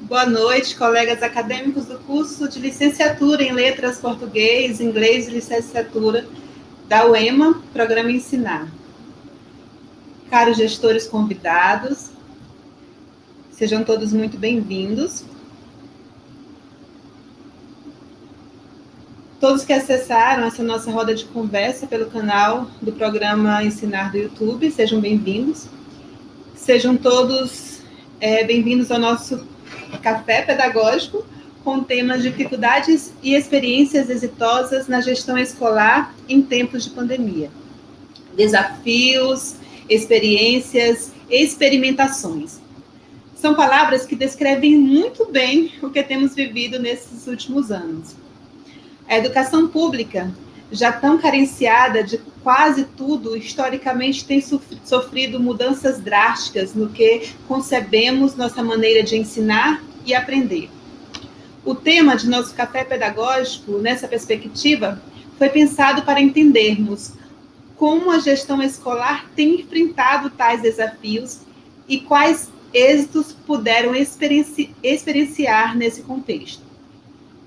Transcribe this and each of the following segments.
Boa noite, colegas acadêmicos do curso de licenciatura em Letras Português, Inglês e Licenciatura da UEMA, Programa Ensinar. Caros gestores convidados, sejam todos muito bem-vindos. Todos que acessaram essa nossa roda de conversa pelo canal do Programa Ensinar do YouTube, sejam bem-vindos. Sejam todos bem-vindos ao nosso Café Pedagógico, com temas de dificuldades e experiências exitosas na gestão escolar em tempos de pandemia. Desafios, experiências, experimentações. São palavras que descrevem muito bem o que temos vivido nesses últimos anos. A educação pública, já tão carenciada de quase tudo, historicamente tem sofrido mudanças drásticas no que concebemos nossa maneira de ensinar e aprender. O tema de nosso café pedagógico, nessa perspectiva, foi pensado para entendermos como a gestão escolar tem enfrentado tais desafios e quais êxitos puderam experienciar nesse contexto.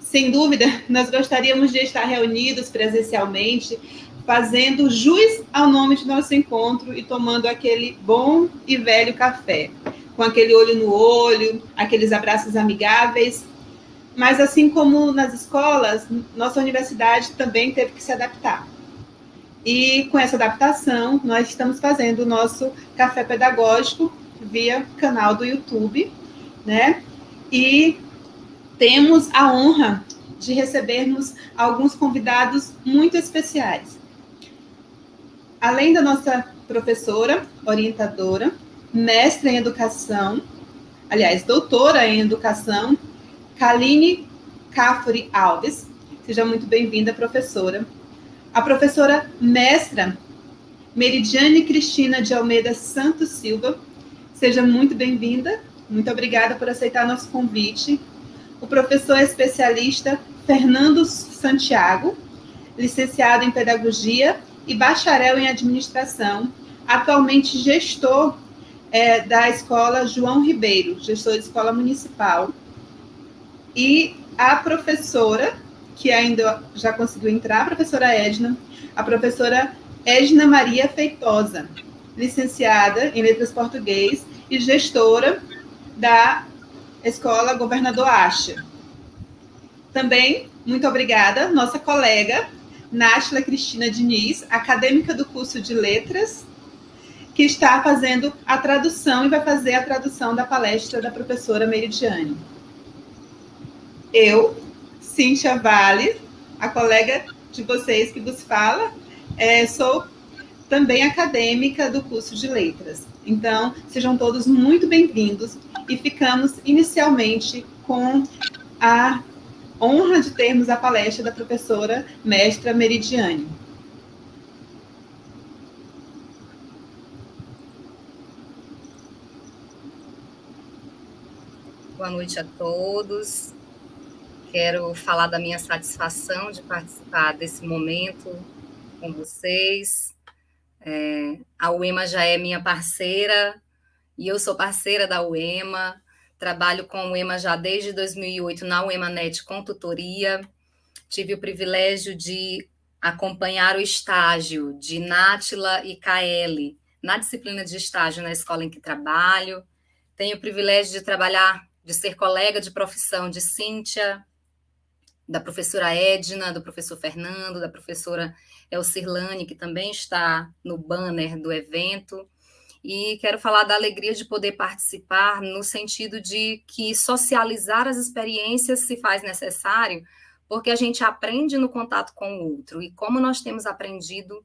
Sem dúvida, nós gostaríamos de estar reunidos presencialmente, fazendo jus ao nome de nosso encontro e tomando aquele bom e velho café, com aquele olho no olho, aqueles abraços amigáveis. Mas, assim como nas escolas, nossa universidade também teve que se adaptar. E, com essa adaptação, nós estamos fazendo o nosso café pedagógico via canal do YouTube, né? E temos a honra de recebermos alguns convidados muito especiais. Além da nossa professora, orientadora, mestra em educação, aliás, doutora em educação, Kaline Cafuri Alves. Seja muito bem-vinda, professora. A professora mestra Meridiane Cristina de Almeida Santos Silva. Seja muito bem-vinda. Muito obrigada por aceitar nosso convite. O professor especialista Fernando Santiago, licenciado em Pedagogia e bacharel em Administração, atualmente gestor da Escola João Ribeiro, gestor de Escola Municipal. E a professora, que ainda já conseguiu entrar, a professora Edna Maria Feitosa, licenciada em Letras Português e gestora da Escola Governador Acha. Também, muito obrigada, nossa colega, Náshila Cristina Diniz, acadêmica do curso de Letras, que está fazendo a tradução e vai fazer a tradução da palestra da professora Meridiane. Eu, Cíntia Vale, a colega de vocês que vos fala, sou também acadêmica do curso de Letras. Então, sejam todos muito bem-vindos e ficamos inicialmente com a honra de termos a palestra da professora mestra Meridiane. Boa noite a todos. Quero falar da minha satisfação de participar desse momento com vocês. A UEMA já é minha parceira e eu sou parceira da UEMA. Trabalho com a UEMA já desde 2008 na UEMANet com tutoria. Tive o privilégio de acompanhar o estágio de Náshila e Kaeli na disciplina de estágio na escola em que trabalho. Tenho o privilégio de trabalhar, de ser colega de profissão de Cíntia, da professora Edna, do professor Fernando, da professora Elcirlane, que também está no banner do evento. E quero falar da alegria de poder participar no sentido de que socializar as experiências se faz necessário, porque a gente aprende no contato com o outro. E como nós temos aprendido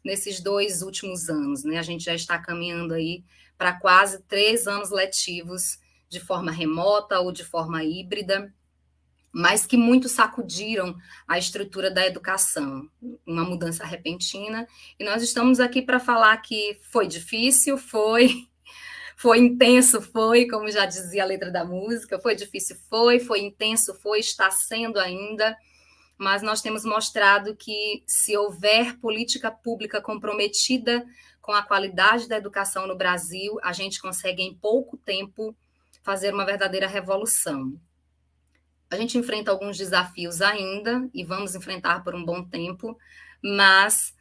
nesses 2 últimos anos, né? A gente já está caminhando aí para quase 3 anos letivos de forma remota ou de forma híbrida, mas que muito sacudiram a estrutura da educação, uma mudança repentina, e nós estamos aqui para falar que foi difícil, foi intenso, como já dizia a letra da música, foi difícil, foi intenso, está sendo ainda, mas nós temos mostrado que se houver política pública comprometida com a qualidade da educação no Brasil, a gente consegue em pouco tempo fazer uma verdadeira revolução. A gente enfrenta alguns desafios ainda e vamos enfrentar por um bom tempo, mas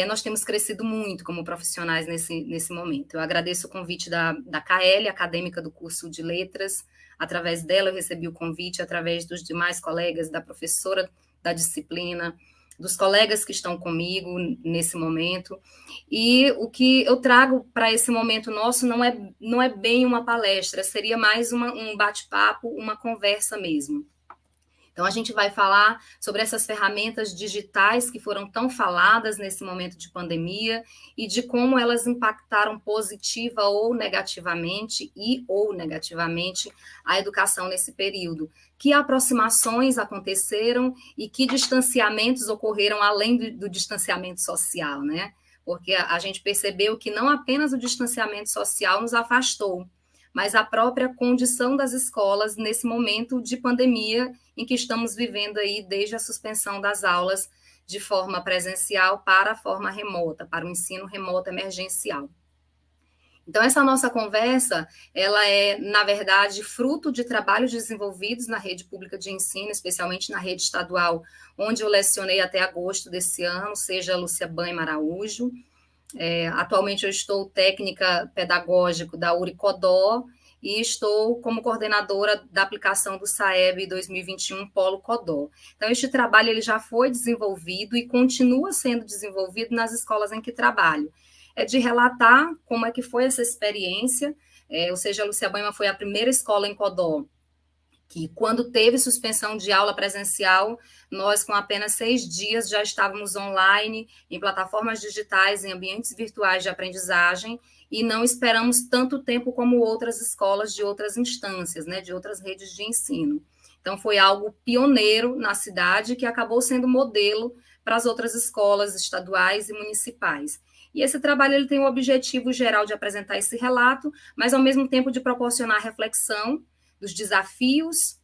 nós temos crescido muito como profissionais nesse momento. Eu agradeço o convite da KL, acadêmica do curso de Letras. Através dela eu recebi o convite, através dos demais colegas, da professora da disciplina, dos colegas que estão comigo nesse momento. E o que eu trago para esse momento nosso não é bem uma palestra, seria mais um bate-papo, uma conversa mesmo. Então, a gente vai falar sobre essas ferramentas digitais que foram tão faladas nesse momento de pandemia e de como elas impactaram positiva ou negativamente a educação nesse período. Que aproximações aconteceram e que distanciamentos ocorreram além do distanciamento social, né? Porque a gente percebeu que não apenas o distanciamento social nos afastou, mas a própria condição das escolas nesse momento de pandemia em que estamos vivendo aí desde a suspensão das aulas de forma presencial para a forma remota, para o ensino remoto emergencial. Então, essa nossa conversa, ela é, na verdade, fruto de trabalhos desenvolvidos na rede pública de ensino, especialmente na rede estadual, onde eu lecionei até agosto desse ano, seja Lúcia Baima Araújo. Atualmente eu estou técnica pedagógica da Uri-Codó e estou como coordenadora da aplicação do SAEB 2021 Polo Codó. Então, este trabalho ele já foi desenvolvido e continua sendo desenvolvido nas escolas em que trabalho. É de relatar como é que foi essa experiência, ou seja, a Lúcia Baima foi a primeira escola em Codó que quando teve suspensão de aula presencial, nós com apenas 6 dias já estávamos online, em plataformas digitais, em ambientes virtuais de aprendizagem, e não esperamos tanto tempo como outras escolas de outras instâncias, né, de outras redes de ensino. Então, foi algo pioneiro na cidade, que acabou sendo modelo para as outras escolas estaduais e municipais. E esse trabalho ele tem o objetivo geral de apresentar esse relato, mas, ao mesmo tempo, de proporcionar reflexão dos desafios,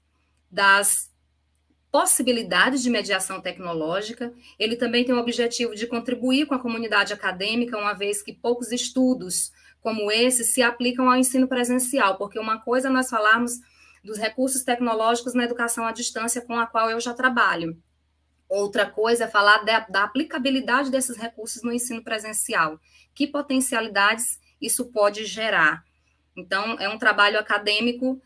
das possibilidades de mediação tecnológica. Ele também tem o objetivo de contribuir com a comunidade acadêmica, uma vez que poucos estudos como esse se aplicam ao ensino presencial, porque uma coisa é nós falarmos dos recursos tecnológicos na educação à distância, com a qual eu já trabalho. Outra coisa é falar da aplicabilidade desses recursos no ensino presencial. Que potencialidades isso pode gerar? Então, é um trabalho acadêmico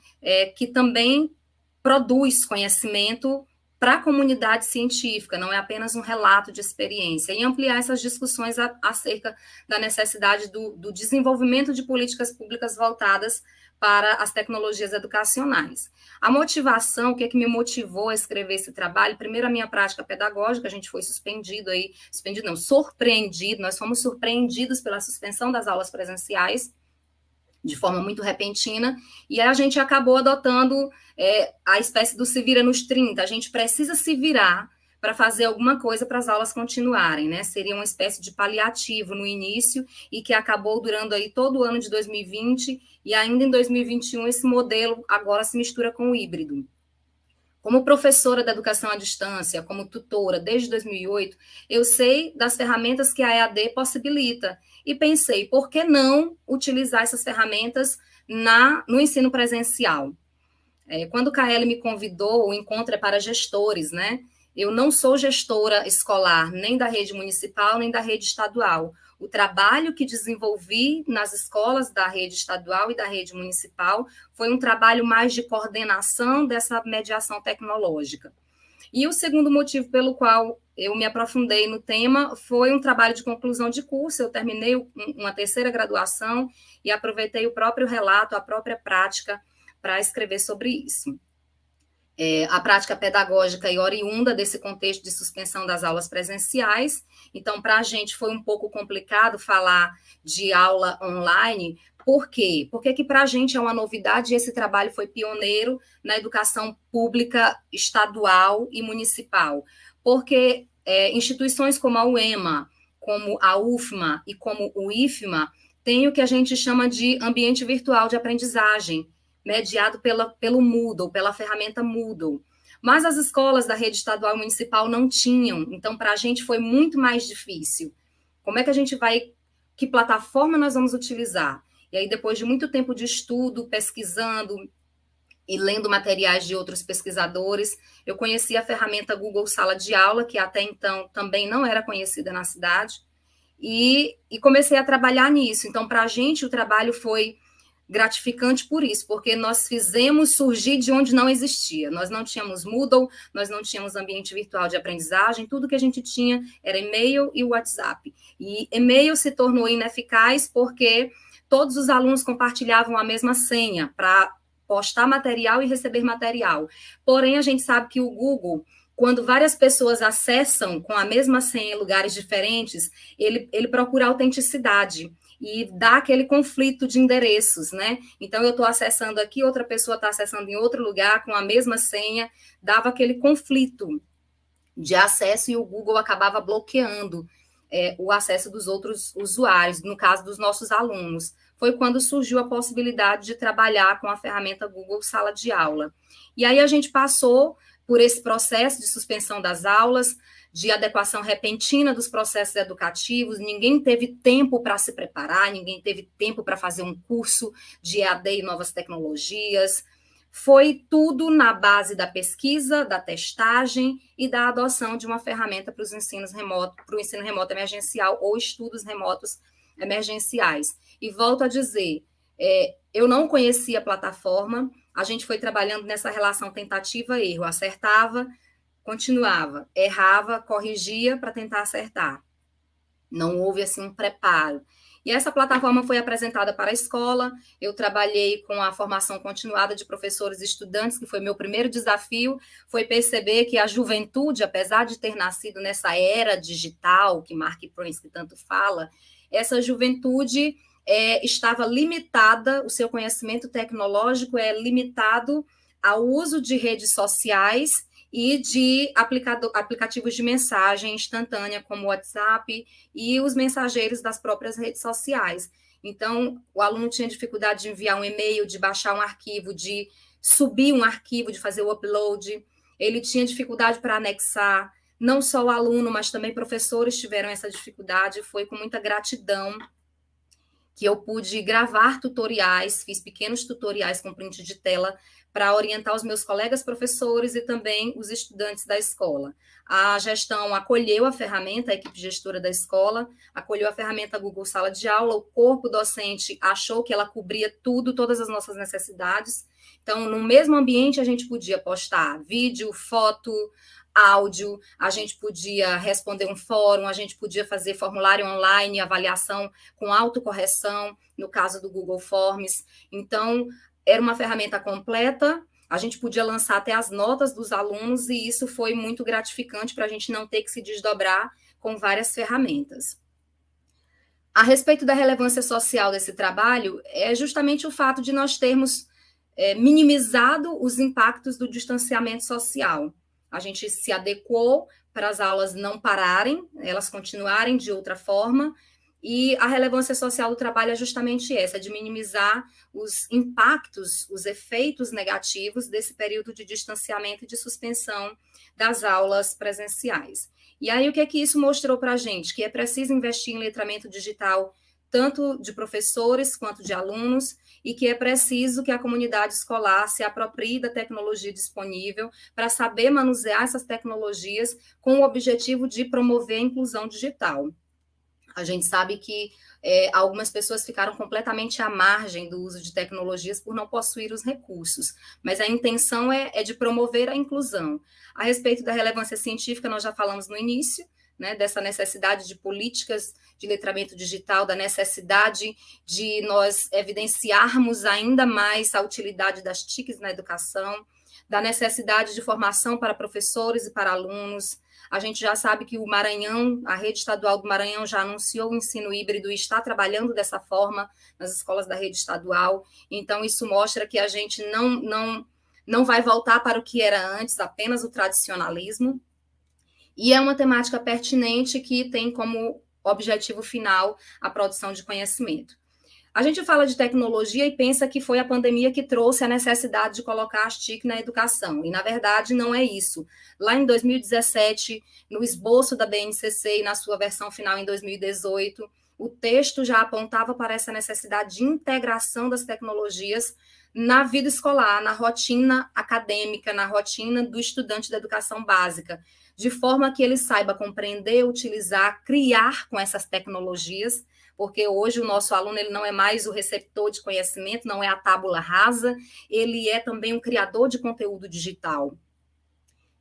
que também produz conhecimento para a comunidade científica, não é apenas um relato de experiência, e ampliar essas discussões acerca da necessidade do desenvolvimento de políticas públicas voltadas para as tecnologias educacionais. A motivação, o que me motivou a escrever esse trabalho? Primeiro, a minha prática pedagógica, a gente foi surpreendido, nós fomos surpreendidos pela suspensão das aulas presenciais, de forma muito repentina, e a gente acabou adotando a espécie do se vira nos 30, a gente precisa se virar para fazer alguma coisa para as aulas continuarem, né? Seria uma espécie de paliativo no início, e que acabou durando aí todo o ano de 2020, e ainda em 2021 esse modelo agora se mistura com o híbrido. Como professora da educação à distância, como tutora desde 2008, eu sei das ferramentas que a EAD possibilita, e pensei, por que não utilizar essas ferramentas no ensino presencial? Quando o KL me convidou, o encontro é para gestores, né? Eu não sou gestora escolar, nem da rede municipal, nem da rede estadual. O trabalho que desenvolvi nas escolas da rede estadual e da rede municipal foi um trabalho mais de coordenação dessa mediação tecnológica. E o segundo motivo pelo qual eu me aprofundei no tema foi um trabalho de conclusão de curso. Eu terminei uma terceira graduação e aproveitei o próprio relato, a própria prática, para escrever sobre isso. A prática pedagógica e oriunda desse contexto de suspensão das aulas presenciais. Então, para a gente foi um pouco complicado falar de aula online. Por quê? Porque que para a gente é uma novidade, e esse trabalho foi pioneiro na educação pública estadual e municipal. Porque instituições como a UEMA, como a UFMA e como o IFMA têm o que a gente chama de ambiente virtual de aprendizagem, mediado pelo Moodle, pela ferramenta Moodle. Mas as escolas da rede estadual e municipal não tinham, então para a gente foi muito mais difícil. Como é que a gente vai, que plataforma nós vamos utilizar? E aí, depois de muito tempo de estudo, pesquisando, e lendo materiais de outros pesquisadores. Eu conheci a ferramenta Google Sala de Aula, que até então também não era conhecida na cidade, e comecei a trabalhar nisso. Então, para a gente, o trabalho foi gratificante por isso, porque nós fizemos surgir de onde não existia. Nós não tínhamos Moodle, nós não tínhamos ambiente virtual de aprendizagem, tudo que a gente tinha era e-mail e WhatsApp. E e-mail se tornou ineficaz porque todos os alunos compartilhavam a mesma senha para postar material e receber material. Porém, a gente sabe que o Google, quando várias pessoas acessam com a mesma senha em lugares diferentes, ele procura autenticidade e dá aquele conflito de endereços, né? Então, eu estou acessando aqui, outra pessoa está acessando em outro lugar com a mesma senha, dava aquele conflito de acesso e o Google acabava bloqueando o acesso dos outros usuários, no caso dos nossos alunos. Foi quando surgiu a possibilidade de trabalhar com a ferramenta Google Sala de Aula. E aí a gente passou por esse processo de suspensão das aulas, de adequação repentina dos processos educativos, ninguém teve tempo para se preparar, ninguém teve tempo para fazer um curso de EAD e novas tecnologias. Foi tudo na base da pesquisa, da testagem e da adoção de uma ferramenta para os ensinos remotos, para o ensino remoto emergencial ou estudos remotos emergenciais. E volto a dizer, eu não conhecia a plataforma, a gente foi trabalhando nessa relação tentativa-erro, acertava, continuava, errava, corrigia para tentar acertar. Não houve, assim, um preparo. E essa plataforma foi apresentada para a escola, eu trabalhei com a formação continuada de professores e estudantes, que foi meu primeiro desafio, foi perceber que a juventude, apesar de ter nascido nessa era digital, que Mark Prensky tanto fala, essa juventude estava limitada, o seu conhecimento tecnológico é limitado ao uso de redes sociais e de aplicativos de mensagem instantânea, como o WhatsApp e os mensageiros das próprias redes sociais. Então, o aluno tinha dificuldade de enviar um e-mail, de baixar um arquivo, de subir um arquivo, de fazer o upload. Ele tinha dificuldade para anexar. Não só o aluno, mas também professores tiveram essa dificuldade. Foi com muita gratidão que eu pude gravar tutoriais, fiz pequenos tutoriais com print de tela para orientar os meus colegas professores e também os estudantes da escola. A gestão acolheu a ferramenta, a equipe gestora da escola acolheu a ferramenta Google Sala de Aula, o corpo docente achou que ela cobria tudo, todas as nossas necessidades. Então, no mesmo ambiente, a gente podia postar vídeo, foto, áudio, a gente podia responder um fórum, a gente podia fazer formulário online, avaliação com autocorreção, no caso do Google Forms. Então, era uma ferramenta completa, a gente podia lançar até as notas dos alunos, e isso foi muito gratificante para a gente não ter que se desdobrar com várias ferramentas. A respeito da relevância social desse trabalho, é justamente o fato de nós termos minimizado os impactos do distanciamento social. A gente se adequou para as aulas não pararem, elas continuarem de outra forma, e a relevância social do trabalho é justamente essa, de minimizar os impactos, os efeitos negativos desse período de distanciamento e de suspensão das aulas presenciais. E aí, o que é que isso mostrou para a gente? Que é preciso investir em letramento digital, tanto de professores quanto de alunos, e que é preciso que a comunidade escolar se aproprie da tecnologia disponível para saber manusear essas tecnologias com o objetivo de promover a inclusão digital. A gente sabe que algumas pessoas ficaram completamente à margem do uso de tecnologias por não possuir os recursos, mas a intenção é de promover a inclusão. A respeito da relevância científica, nós já falamos no início, né, dessa necessidade de políticas de letramento digital, da necessidade de nós evidenciarmos ainda mais a utilidade das TICs na educação, da necessidade de formação para professores e para alunos. A gente já sabe que o Maranhão, a rede estadual do Maranhão já anunciou o ensino híbrido e está trabalhando dessa forma nas escolas da rede estadual. Então, isso mostra que a gente não vai voltar para o que era antes, apenas o tradicionalismo. E é uma temática pertinente que tem como objetivo final a produção de conhecimento. A gente fala de tecnologia e pensa que foi a pandemia que trouxe a necessidade de colocar as TIC na educação, e na verdade não é isso. Lá em 2017, no esboço da BNCC e na sua versão final em 2018, o texto já apontava para essa necessidade de integração das tecnologias na vida escolar, na rotina acadêmica, na rotina do estudante da educação básica, de forma que ele saiba compreender, utilizar, criar com essas tecnologias, porque hoje o nosso aluno ele não é mais o receptor de conhecimento, não é a tábula rasa, ele é também um criador de conteúdo digital.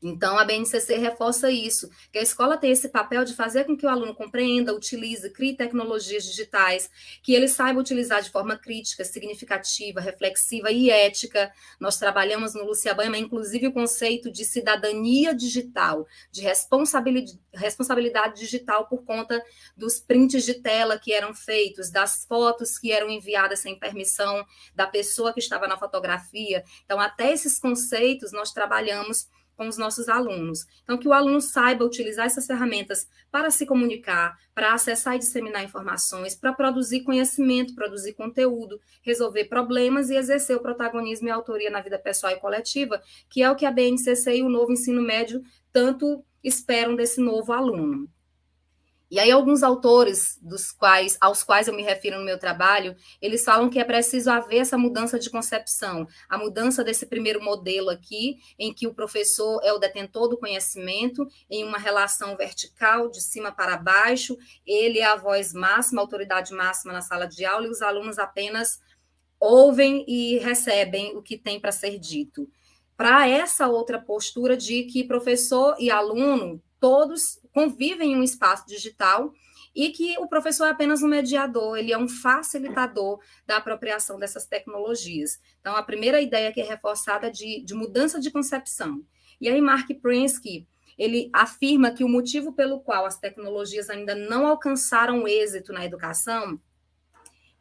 Então, a BNCC reforça isso, que a escola tem esse papel de fazer com que o aluno compreenda, utilize, crie tecnologias digitais, que ele saiba utilizar de forma crítica, significativa, reflexiva e ética. Nós trabalhamos no Lúcia Baiama, inclusive, o conceito de cidadania digital, de responsabilidade digital por conta dos prints de tela que eram feitos, das fotos que eram enviadas sem permissão da pessoa que estava na fotografia. Então, até esses conceitos nós trabalhamos com os nossos alunos. Então, que o aluno saiba utilizar essas ferramentas para se comunicar, para acessar e disseminar informações, para produzir conhecimento, produzir conteúdo, resolver problemas e exercer o protagonismo e a autoria na vida pessoal e coletiva, que é o que a BNCC e o novo ensino médio tanto esperam desse novo aluno. E aí, alguns autores aos quais eu me refiro no meu trabalho, eles falam que é preciso haver essa mudança de concepção, a mudança desse primeiro modelo aqui, em que o professor é o detentor do conhecimento, em uma relação vertical, de cima para baixo, ele é a voz máxima, a autoridade máxima na sala de aula, e os alunos apenas ouvem e recebem o que tem para ser dito. Para essa outra postura de que professor e aluno todos convivem em um espaço digital e que o professor é apenas um mediador, ele é um facilitador da apropriação dessas tecnologias. Então, a primeira ideia que é reforçada de mudança de concepção. E aí, Mark Prensky, ele afirma que o motivo pelo qual as tecnologias ainda não alcançaram êxito na educação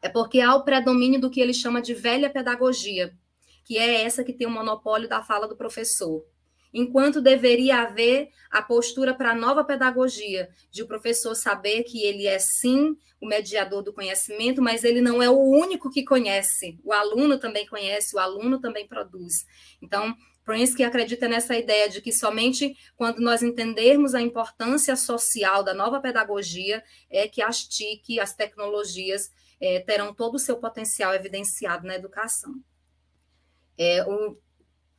é porque há o predomínio do que ele chama de velha pedagogia, que é essa que tem o monopólio da fala do professor. Enquanto deveria haver a postura para a nova pedagogia, de o professor saber que ele é, sim, o mediador do conhecimento, mas ele não é o único que conhece. O aluno também conhece, o aluno também produz. Então, Prensky acredita nessa ideia de que somente quando nós entendermos a importância social da nova pedagogia é que as TIC, as tecnologias, terão todo o seu potencial evidenciado na educação. O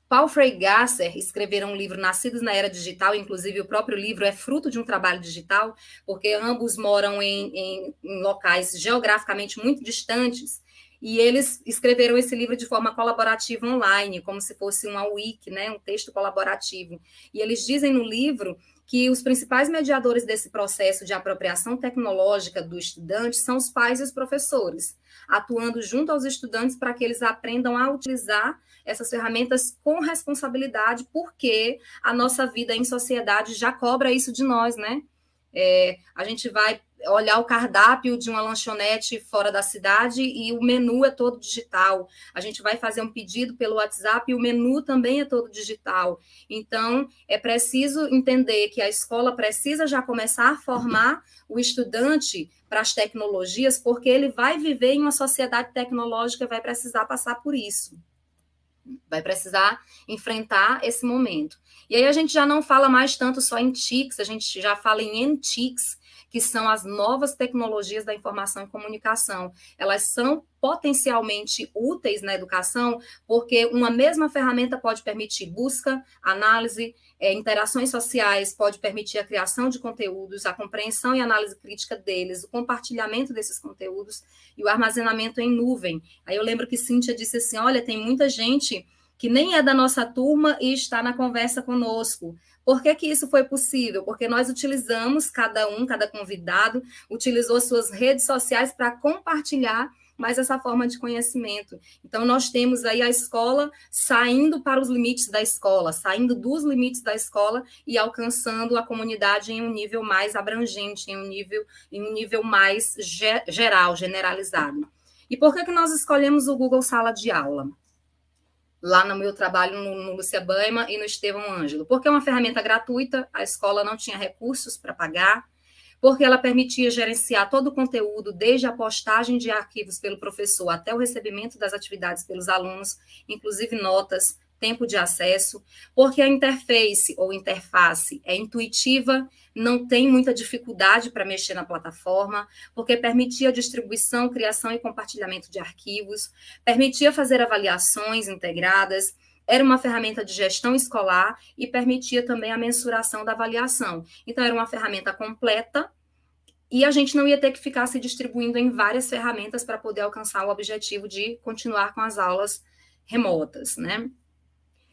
Paul Frey-Gasser escreveram um livro Nascidos na Era Digital, inclusive o próprio livro é fruto de um trabalho digital, porque ambos moram em locais geograficamente muito distantes, e eles escreveram esse livro de forma colaborativa online, como se fosse uma wiki, né, um texto colaborativo. E eles dizem no livro que os principais mediadores desse processo de apropriação tecnológica do estudante são os pais e os professores, atuando junto aos estudantes para que eles aprendam a utilizar essas ferramentas com responsabilidade, porque a nossa vida em sociedade já cobra isso de nós, né? A gente vai olhar o cardápio de uma lanchonete fora da cidade e o menu é todo digital. A gente vai fazer um pedido pelo WhatsApp e o menu também é todo digital. Então, é preciso entender que a escola precisa já começar a formar o estudante para as tecnologias, porque ele vai viver em uma sociedade tecnológica e vai precisar passar por isso. Vai precisar enfrentar esse momento. E aí a gente já não fala mais tanto só em TICs, a gente já fala em NTICs, que são as novas tecnologias da informação e comunicação. Elas são potencialmente úteis na educação, porque uma mesma ferramenta pode permitir busca, análise, interações sociais, pode permitir a criação de conteúdos, a compreensão e análise crítica deles, o compartilhamento desses conteúdos e o armazenamento em nuvem. Aí eu lembro que Cíntia disse assim, olha, tem muita gente que nem é da nossa turma e está na conversa conosco. Por que isso foi possível? Porque nós utilizamos, cada convidado, utilizou as suas redes sociais para compartilhar mais essa forma de conhecimento. Então, nós temos aí a escola saindo para os limites da escola, saindo dos limites da escola e alcançando a comunidade em um nível mais abrangente, em um nível mais geral, generalizado. E por que nós escolhemos o Google Sala de Aula? Lá no meu trabalho no Lúcia Baiama e no Estevão Ângelo, porque é uma ferramenta gratuita, a escola não tinha recursos para pagar, porque ela permitia gerenciar todo o conteúdo, desde a postagem de arquivos pelo professor até o recebimento das atividades pelos alunos, inclusive notas, tempo de acesso, porque a interface ou interface é intuitiva, não tem muita dificuldade para mexer na plataforma, porque permitia distribuição, criação e compartilhamento de arquivos, permitia fazer avaliações integradas, era uma ferramenta de gestão escolar e permitia também a mensuração da avaliação. Então, era uma ferramenta completa e a gente não ia ter que ficar se distribuindo em várias ferramentas para poder alcançar o objetivo de continuar com as aulas remotas, né?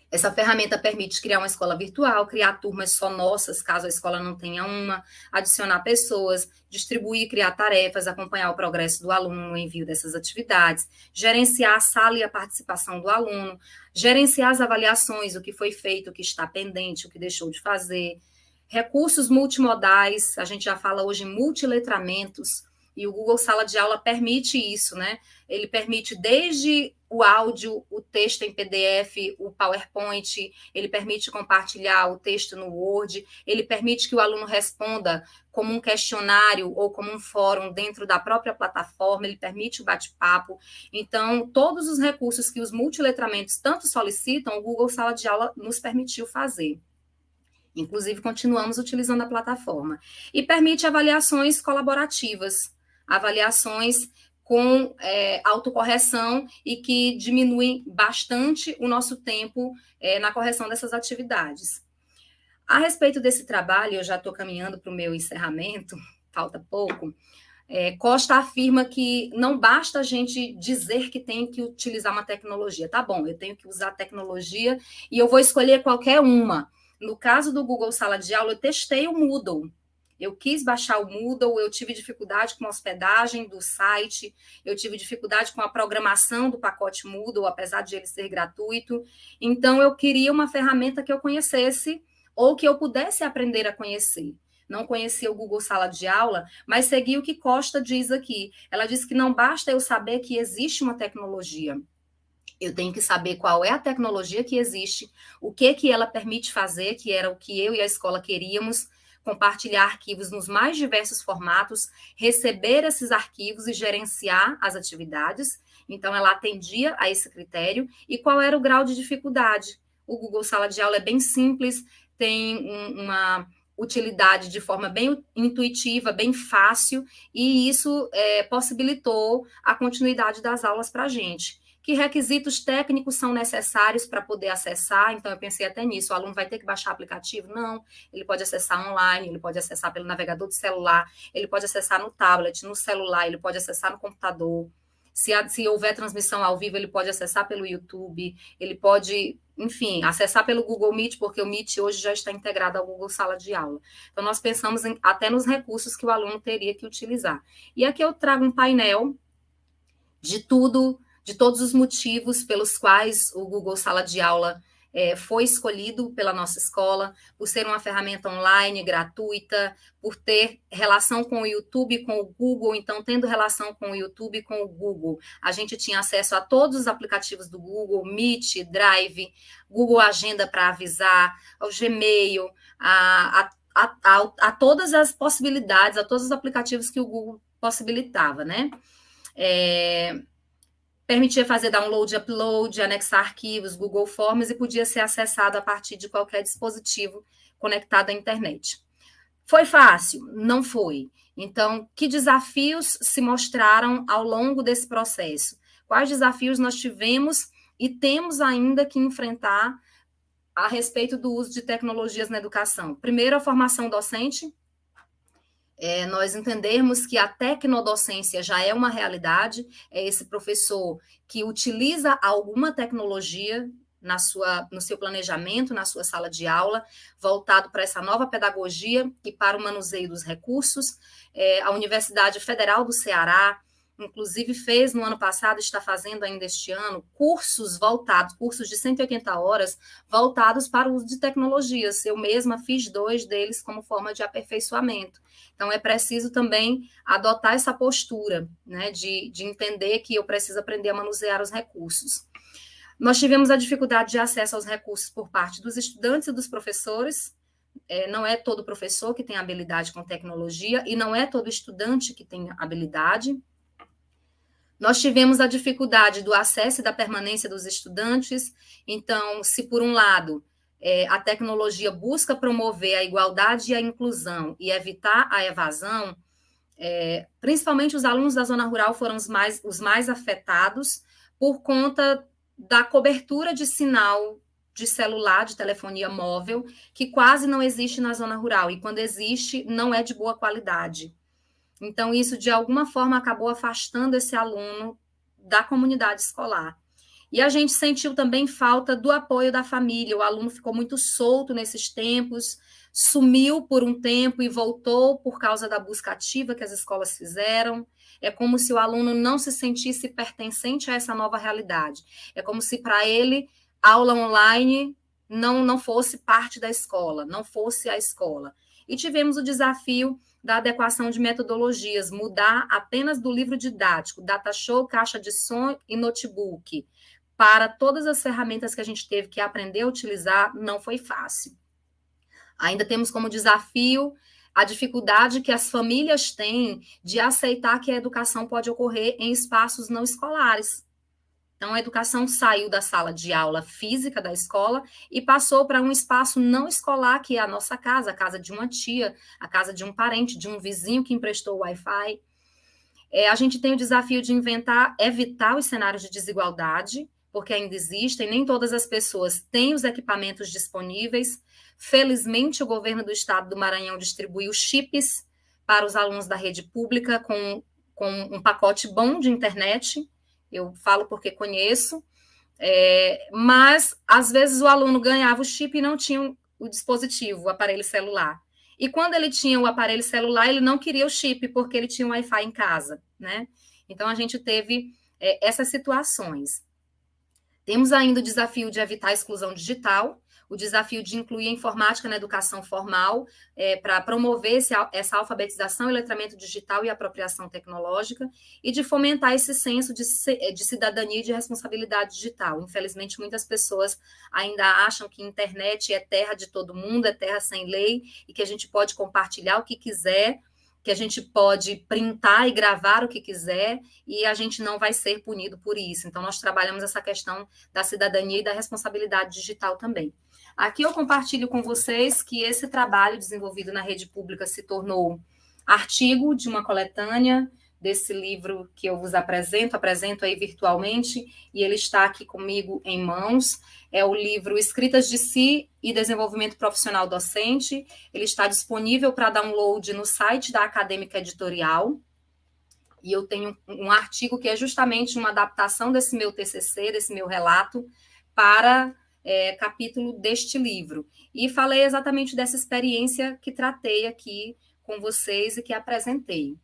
Essa ferramenta permite criar uma escola virtual, criar turmas só nossas, caso a escola não tenha uma, adicionar pessoas, distribuir, criar tarefas, acompanhar o progresso do aluno no envio dessas atividades, gerenciar a sala e a participação do aluno, gerenciar as avaliações, o que foi feito, o que está pendente, o que deixou de fazer, recursos multimodais, a gente já fala hoje em multiletramentos, e o Google Sala de Aula permite isso, né? Ele permite desde o áudio, o texto em PDF, o PowerPoint, ele permite compartilhar o texto no Word, ele permite que o aluno responda como um questionário ou como um fórum dentro da própria plataforma, ele permite o bate-papo. Então, todos os recursos que os multiletramentos tanto solicitam, o Google Sala de Aula nos permitiu fazer. Inclusive, continuamos utilizando a plataforma. E permite avaliações colaborativas, avaliações com autocorreção e que diminuem bastante o nosso tempo na correção dessas atividades. A respeito desse trabalho, eu já estou caminhando para o meu encerramento, falta pouco. Costa afirma que não basta a gente dizer que tem que utilizar uma tecnologia. Tá bom, eu tenho que usar tecnologia e eu vou escolher qualquer uma. No caso do Google Sala de Aula, eu testei o Moodle. Eu quis baixar o Moodle, eu tive dificuldade com a hospedagem do site, eu tive dificuldade com a programação do pacote Moodle, apesar de ele ser gratuito. Então, eu queria uma ferramenta que eu conhecesse ou que eu pudesse aprender a conhecer. Não conhecia o Google Sala de Aula, mas segui o que Costa diz aqui. Ela diz que não basta eu saber que existe uma tecnologia. Eu tenho que saber qual é a tecnologia que existe, o que ela permite fazer, que era o que eu e a escola queríamos, compartilhar arquivos nos mais diversos formatos, receber esses arquivos e gerenciar as atividades. Então, ela atendia a esse critério. E qual era o grau de dificuldade? O Google Sala de Aula é bem simples, tem uma utilidade de forma bem intuitiva, bem fácil, e isso possibilitou a continuidade das aulas para a gente. Que requisitos técnicos são necessários para poder acessar? Então, eu pensei até nisso. O aluno vai ter que baixar o aplicativo? Não. Ele pode acessar online, ele pode acessar pelo navegador de celular, ele pode acessar no tablet, no celular, ele pode acessar no computador. Se houver transmissão ao vivo, ele pode acessar pelo YouTube, ele pode, enfim, acessar pelo Google Meet, porque o Meet hoje já está integrado ao Google Sala de Aula. Então, nós pensamos até nos recursos que o aluno teria que utilizar. E aqui eu trago um painel de todos os motivos pelos quais o Google Sala de Aula foi escolhido pela nossa escola, por ser uma ferramenta online, gratuita, por ter relação com o YouTube e com o Google. Então, tendo relação com o YouTube e com o Google, a gente tinha acesso a todos os aplicativos do Google, Meet, Drive, Google Agenda para avisar, ao Gmail, a todas as possibilidades, a todos os aplicativos que o Google possibilitava, né? Permitia fazer download, upload, anexar arquivos, Google Forms e podia ser acessado a partir de qualquer dispositivo conectado à internet. Foi fácil? Não foi. Então, que desafios se mostraram ao longo desse processo? Quais desafios nós tivemos e temos ainda que enfrentar a respeito do uso de tecnologias na educação? Primeiro, a formação docente. Nós entendermos que a tecnodocência já é uma realidade, é esse professor que utiliza alguma tecnologia no seu planejamento, na sua sala de aula, voltado para essa nova pedagogia e para o manuseio dos recursos. A Universidade Federal do Ceará, inclusive, fez no ano passado, está fazendo ainda este ano, cursos de 180 horas, voltados para o uso de tecnologias. Eu mesma fiz 2 deles como forma de aperfeiçoamento. Então, é preciso também adotar essa postura, né, de entender que eu preciso aprender a manusear os recursos. Nós tivemos a dificuldade de acesso aos recursos por parte dos estudantes e dos professores. Não é todo professor que tem habilidade com tecnologia e não é todo estudante que tem habilidade. Nós tivemos a dificuldade do acesso e da permanência dos estudantes. Então, se por um lado a tecnologia busca promover a igualdade e a inclusão e evitar a evasão, principalmente os alunos da zona rural foram os mais afetados por conta da cobertura de sinal de celular, de telefonia móvel, que quase não existe na zona rural, e quando existe, não é de boa qualidade. Então, isso, de alguma forma, acabou afastando esse aluno da comunidade escolar. E a gente sentiu também falta do apoio da família. O aluno ficou muito solto nesses tempos, sumiu por um tempo e voltou por causa da busca ativa que as escolas fizeram. É como se o aluno não se sentisse pertencente a essa nova realidade. É como se, para ele, aula online não fosse parte da escola, não fosse a escola. E tivemos o desafio da adequação de metodologias, mudar apenas do livro didático, data show, caixa de som e notebook, para todas as ferramentas que a gente teve que aprender a utilizar, não foi fácil. Ainda temos como desafio a dificuldade que as famílias têm de aceitar que a educação pode ocorrer em espaços não escolares. Então, a educação saiu da sala de aula física da escola e passou para um espaço não escolar, que é a nossa casa, a casa de uma tia, a casa de um parente, de um vizinho que emprestou o Wi-Fi. A gente tem o desafio de evitar os cenários de desigualdade, porque ainda existem, nem todas as pessoas têm os equipamentos disponíveis. Felizmente, o governo do estado do Maranhão distribuiu chips para os alunos da rede pública com um pacote bom de internet. Eu falo porque conheço, mas às vezes o aluno ganhava o chip e não tinha o dispositivo, o aparelho celular. E quando ele tinha o aparelho celular, ele não queria o chip, porque ele tinha um Wi-Fi em casa, né? Então, a gente teve essas situações. Temos ainda o desafio de evitar a exclusão digital, o desafio de incluir a informática na educação formal, para promover essa alfabetização e letramento digital e apropriação tecnológica, e de fomentar esse senso de cidadania e de responsabilidade digital. Infelizmente, muitas pessoas ainda acham que a internet é terra de todo mundo, é terra sem lei, e que a gente pode compartilhar o que quiser, que a gente pode printar e gravar o que quiser, e a gente não vai ser punido por isso. Então, nós trabalhamos essa questão da cidadania e da responsabilidade digital também. Aqui eu compartilho com vocês que esse trabalho desenvolvido na rede pública se tornou artigo de uma coletânea desse livro que eu vos apresento aí virtualmente, e ele está aqui comigo em mãos. É o livro Escritas de Si e Desenvolvimento Profissional Docente. Ele está disponível para download no site da Acadêmica Editorial, e eu tenho um artigo que é justamente uma adaptação desse meu TCC, desse meu relato, para capítulo deste livro. E falei exatamente dessa experiência que tratei aqui com vocês e que apresentei.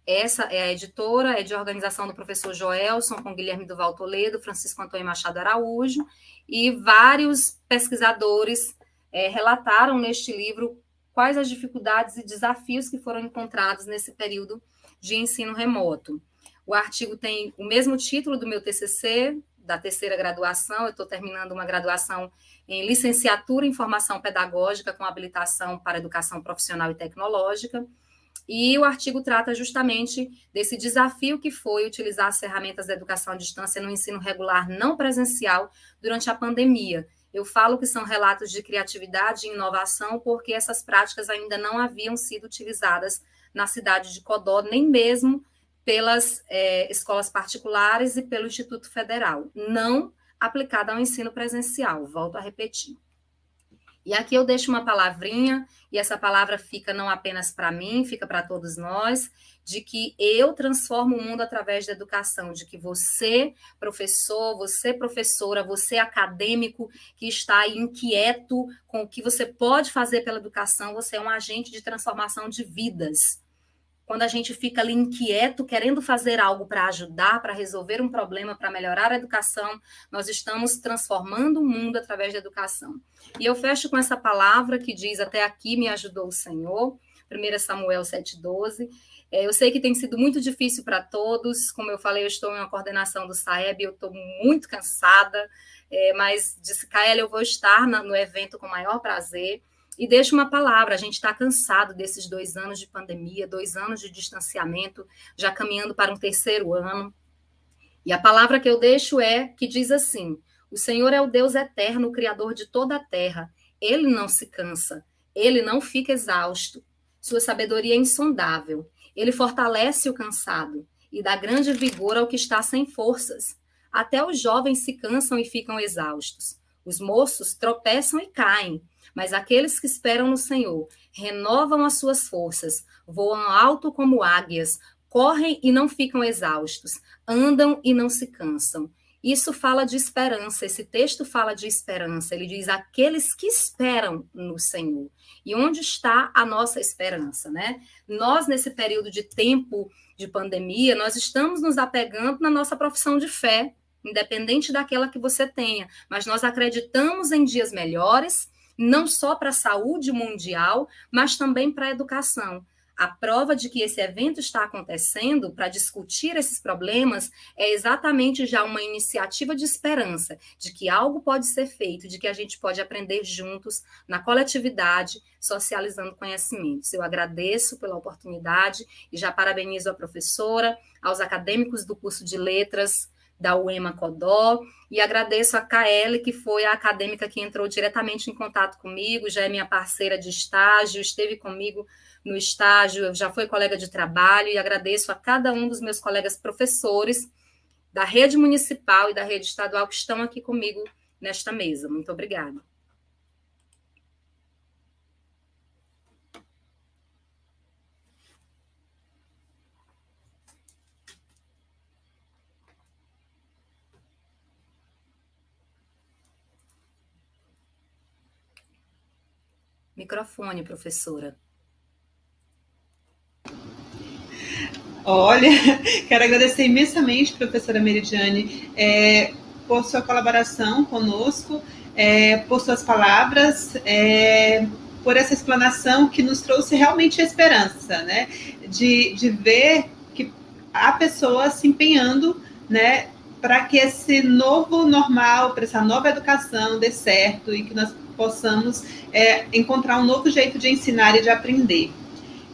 Essa é a editora, é de organização do professor Joelson, com Guilherme Duval Toledo, Francisco Antônio Machado Araújo, e vários pesquisadores relataram neste livro quais as dificuldades e desafios que foram encontrados nesse período de ensino remoto. O artigo tem o mesmo título do meu TCC, da terceira graduação. Eu estou terminando uma graduação em licenciatura em formação pedagógica com habilitação para educação profissional e tecnológica, e o artigo trata justamente desse desafio que foi utilizar as ferramentas da educação à distância no ensino regular não presencial durante a pandemia. Eu falo que são relatos de criatividade e inovação porque essas práticas ainda não haviam sido utilizadas na cidade de Codó, nem mesmo pelas escolas particulares e pelo Instituto Federal, não aplicada ao ensino presencial, volto a repetir. E aqui eu deixo uma palavrinha, e essa palavra fica não apenas para mim, fica para todos nós, de que eu transformo o mundo através da educação, de que você, professor, você, professora, você, acadêmico, que está inquieto com o que você pode fazer pela educação, você é um agente de transformação de vidas. Quando a gente fica ali inquieto, querendo fazer algo para ajudar, para resolver um problema, para melhorar a educação, nós estamos transformando o mundo através da educação. E eu fecho com essa palavra que diz: até aqui me ajudou o Senhor, 1 Samuel 7,12. Eu sei que tem sido muito difícil para todos, como eu falei, eu estou em uma coordenação do SAEB, eu estou muito cansada, mas disse, Kaela, eu vou estar no evento com o maior prazer. e deixo uma palavra. A gente está cansado desses 2 anos de pandemia, 2 anos de distanciamento, já caminhando para um 3º ano. E a palavra que eu deixo que diz assim: o Senhor é o Deus eterno, o Criador de toda a terra. Ele não se cansa, ele não fica exausto. Sua sabedoria é insondável. Ele fortalece o cansado e dá grande vigor ao que está sem forças. Até os jovens se cansam e ficam exaustos. Os moços tropeçam e caem, mas aqueles que esperam no Senhor renovam as suas forças, voam alto como águias, correm e não ficam exaustos, andam e não se cansam. Isso fala de esperança, esse texto fala de esperança. Ele diz: aqueles que esperam no Senhor. E onde está a nossa esperança, né? Nós, nesse período de tempo de pandemia, nós estamos nos apegando na nossa profissão de fé, independente daquela que você tenha, mas nós acreditamos em dias melhores, não só para a saúde mundial, mas também para a educação. A prova de que esse evento está acontecendo para discutir esses problemas é exatamente já uma iniciativa de esperança, de que algo pode ser feito, de que a gente pode aprender juntos, na coletividade, socializando conhecimentos. Eu agradeço pela oportunidade e já parabenizo a professora, aos acadêmicos do curso de Letras da UEMA Codó, e agradeço a KL, que foi a acadêmica que entrou diretamente em contato comigo, já é minha parceira de estágio, esteve comigo no estágio, já foi colega de trabalho, e agradeço a cada um dos meus colegas professores da rede municipal e da rede estadual que estão aqui comigo nesta mesa. Muito obrigada. Microfone, professora. Olha, quero agradecer imensamente, professora Meridiane, por sua colaboração conosco, por suas palavras, por essa explanação que nos trouxe realmente esperança, né? De ver que há pessoas se empenhando, né, para que esse novo normal, para essa nova educação dê certo e que nós possamos encontrar um novo jeito de ensinar e de aprender.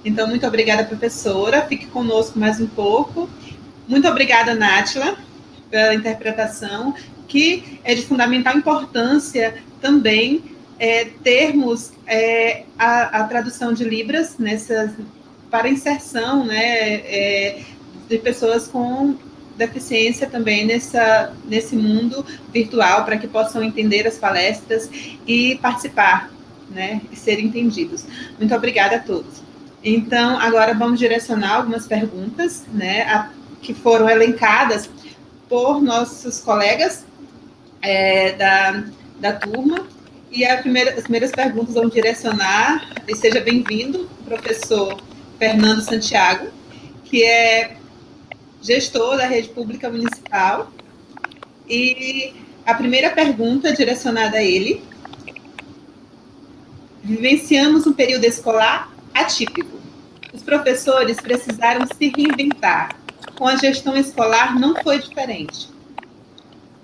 Então, muito obrigada, professora. Fique conosco mais um pouco. Muito obrigada, Nátila, pela interpretação, que é de fundamental importância também termos a tradução de Libras para inserção, né, de pessoas com deficiência também nesse mundo virtual, para que possam entender as palestras e participar, né, e ser entendidos. Muito obrigada a todos. Então, agora vamos direcionar algumas perguntas, né, que foram elencadas por nossos colegas da turma. E as primeiras perguntas vão direcionar, e seja bem-vindo, o professor Fernando Santiago, que é gestor da rede pública municipal. E a primeira pergunta direcionada a ele: vivenciamos um período escolar atípico. Os professores precisaram se reinventar. Com a gestão escolar não foi diferente.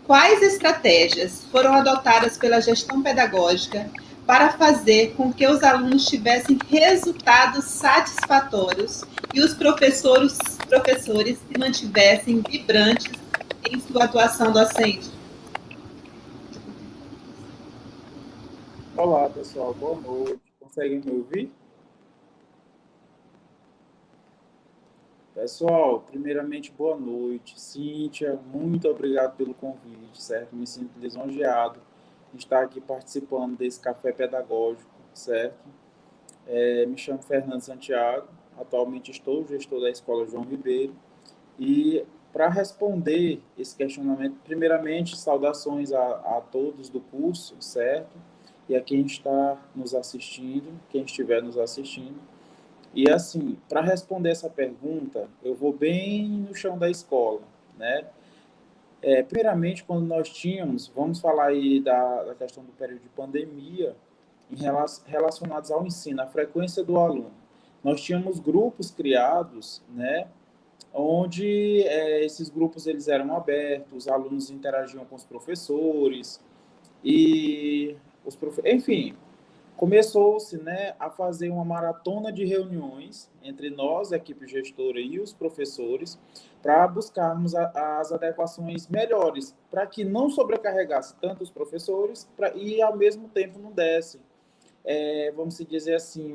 Quais estratégias foram adotadas pela gestão pedagógica para fazer com que os alunos tivessem resultados satisfatórios e os professores se mantivessem vibrantes em sua atuação docente? Olá, pessoal. Boa noite. Conseguem me ouvir? Pessoal, primeiramente, boa noite. Cíntia, muito obrigado pelo convite, certo? Me sinto lisonjeado de estar aqui participando desse café pedagógico, certo? Me chamo Fernando Santiago, atualmente estou gestor da Escola João Ribeiro. E para responder esse questionamento, primeiramente, saudações a todos do curso, certo? E a quem está nos assistindo, quem estiver nos assistindo. E assim, para responder essa pergunta, eu vou bem no chão da escola, né? Primeiramente, quando nós tínhamos, vamos falar aí da questão do período de pandemia, relacionados ao ensino, a frequência do aluno. Nós tínhamos grupos criados, né? Onde esses grupos eles eram abertos, os alunos interagiam com os professores, e enfim, começou-se, né, a fazer uma maratona de reuniões entre nós, a equipe gestora e os professores, para buscarmos as adequações melhores, para que não sobrecarregasse tanto os professores e, ao mesmo tempo, não desse, vamos dizer assim,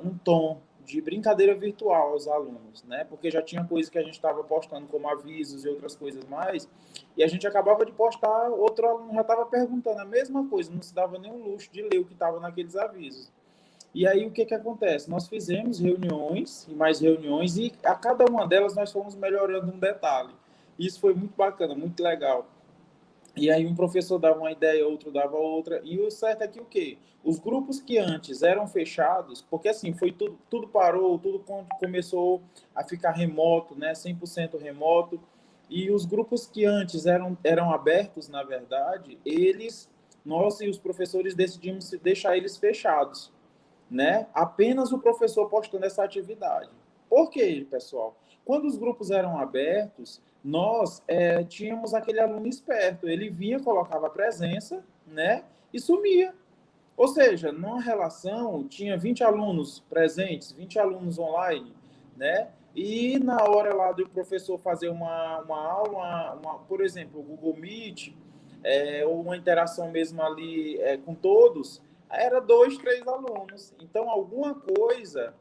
um tom de brincadeira virtual aos alunos, né? Porque já tinha coisas que a gente estava postando como avisos e outras coisas mais, e a gente acabava de postar, outro aluno já estava perguntando a mesma coisa, não se dava nenhum luxo de ler o que estava naqueles avisos. E aí o que acontece? Nós fizemos reuniões e mais reuniões, e a cada uma delas nós fomos melhorando um detalhe. Isso foi muito bacana, muito legal. E aí um professor dava uma ideia, outro dava outra. E o certo é que o quê? Os grupos que antes eram fechados, porque assim, foi tudo parou, tudo começou a ficar remoto, né? 100% remoto. E os grupos que antes eram abertos, na verdade, nós e os professores decidimos deixar eles fechados, né? Apenas o professor postando essa atividade. Por quê, pessoal? Quando os grupos eram abertos, nós tínhamos aquele aluno esperto. Ele vinha, colocava a presença, né? E sumia. Ou seja, numa relação, tinha 20 alunos presentes, 20 alunos online, né? E na hora lá do professor fazer uma aula, por exemplo, o Google Meet, ou uma interação mesmo ali com todos, era 2, 3 alunos. Então, alguma coisa,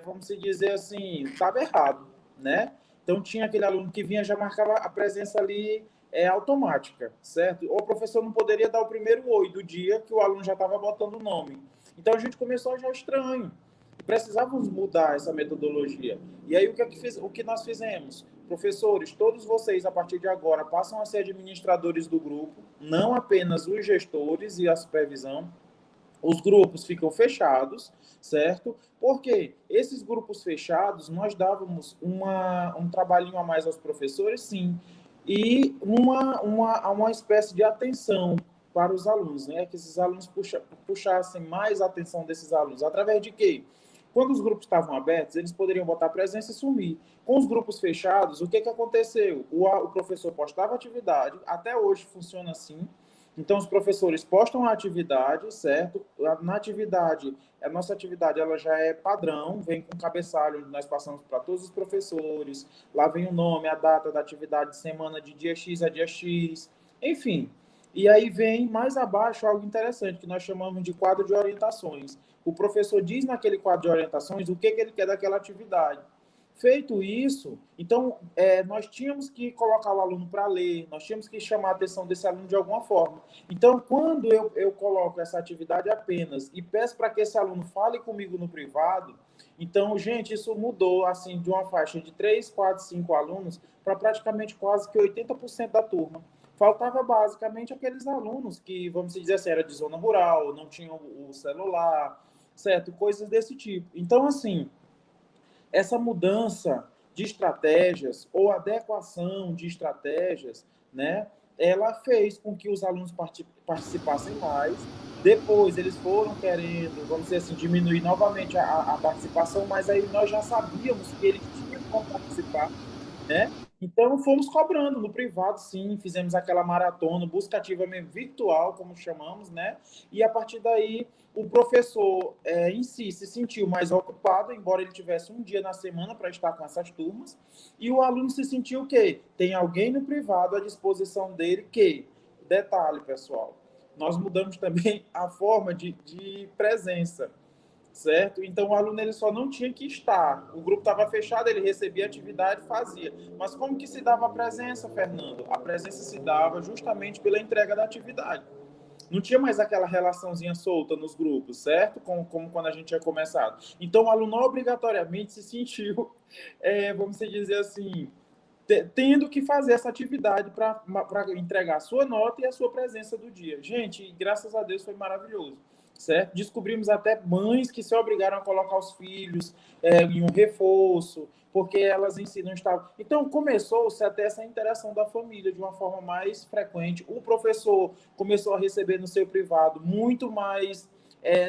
vamos dizer assim, estava errado, né? Então, tinha aquele aluno que vinha, já marcava a presença ali automática, certo? Ou o professor não poderia dar o primeiro oi do dia que o aluno já estava botando o nome. Então, a gente começou a achar estranho. Precisávamos mudar essa metodologia. E aí, o que nós fizemos? Professores, todos vocês, a partir de agora, passam a ser administradores do grupo, não apenas os gestores e a supervisão. Os grupos ficam fechados, certo? Porque esses grupos fechados, nós dávamos um trabalhinho a mais aos professores, sim, e uma espécie de atenção para os alunos, né? Que esses alunos puxassem mais a atenção desses alunos. Através de quê? Quando os grupos estavam abertos, eles poderiam botar presença e sumir. Com os grupos fechados, o que aconteceu? O professor postava atividade, até hoje funciona assim. Então, os professores postam a atividade, certo? Na atividade, a nossa atividade ela já é padrão, vem com cabeçalho, nós passamos para todos os professores, lá vem o nome, a data da atividade, semana de dia X a dia X, enfim. E aí vem mais abaixo algo interessante, que nós chamamos de quadro de orientações. O professor diz naquele quadro de orientações o que ele quer daquela atividade. Feito isso, então, nós tínhamos que colocar o aluno para ler, nós tínhamos que chamar a atenção desse aluno de alguma forma. Então, quando eu coloco essa atividade apenas e peço para que esse aluno fale comigo no privado, então, gente, isso mudou assim de uma faixa de 3, 4, 5 alunos para praticamente quase que 80% da turma. Faltava basicamente aqueles alunos que, vamos dizer assim, era de zona rural, não tinham o celular, certo? Coisas desse tipo. Então, assim, essa mudança de estratégias ou adequação de estratégias, né, ela fez com que os alunos participassem mais. Depois eles foram querendo, vamos dizer assim, diminuir novamente a participação, mas aí nós já sabíamos que eles tinham como participar, né? Então, fomos cobrando no privado, sim, fizemos aquela maratona, busca ativa mesmo, virtual, como chamamos, né? E a partir daí, o professor em si se sentiu mais ocupado, embora ele tivesse um dia na semana para estar com essas turmas, e o aluno se sentiu o quê? Tem alguém no privado à disposição dele que, detalhe, pessoal, nós mudamos também a forma de presença, certo? Então, o aluno ele só não tinha que estar. O grupo estava fechado, ele recebia atividade, fazia. Mas como que se dava a presença, Fernando? A presença se dava justamente pela entrega da atividade. Não tinha mais aquela relaçãozinha solta nos grupos, certo? Como quando a gente tinha começado. Então, o aluno obrigatoriamente se sentiu, vamos dizer assim, tendo que fazer essa atividade para entregar a sua nota e a sua presença do dia. Gente, graças a Deus foi maravilhoso, certo? Descobrimos até mães que se obrigaram a colocar os filhos em um reforço, porque elas em si não estavam... Então, começou-se até essa interação da família de uma forma mais frequente. O professor começou a receber no seu privado muito mais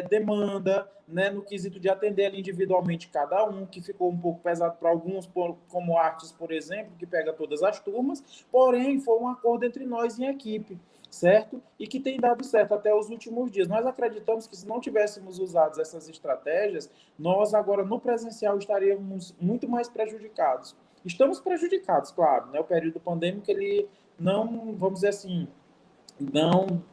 demanda, né, no quesito de atender ali individualmente cada um, que ficou um pouco pesado para alguns, como artes, por exemplo, que pega todas as turmas, porém, foi um acordo entre nós em equipe. certo? E que tem dado certo até os últimos dias. Nós acreditamos que se não tivéssemos usado essas estratégias, nós agora no presencial estaríamos muito mais prejudicados. Estamos prejudicados, claro, né? O período pandêmico, ele não, vamos dizer assim, não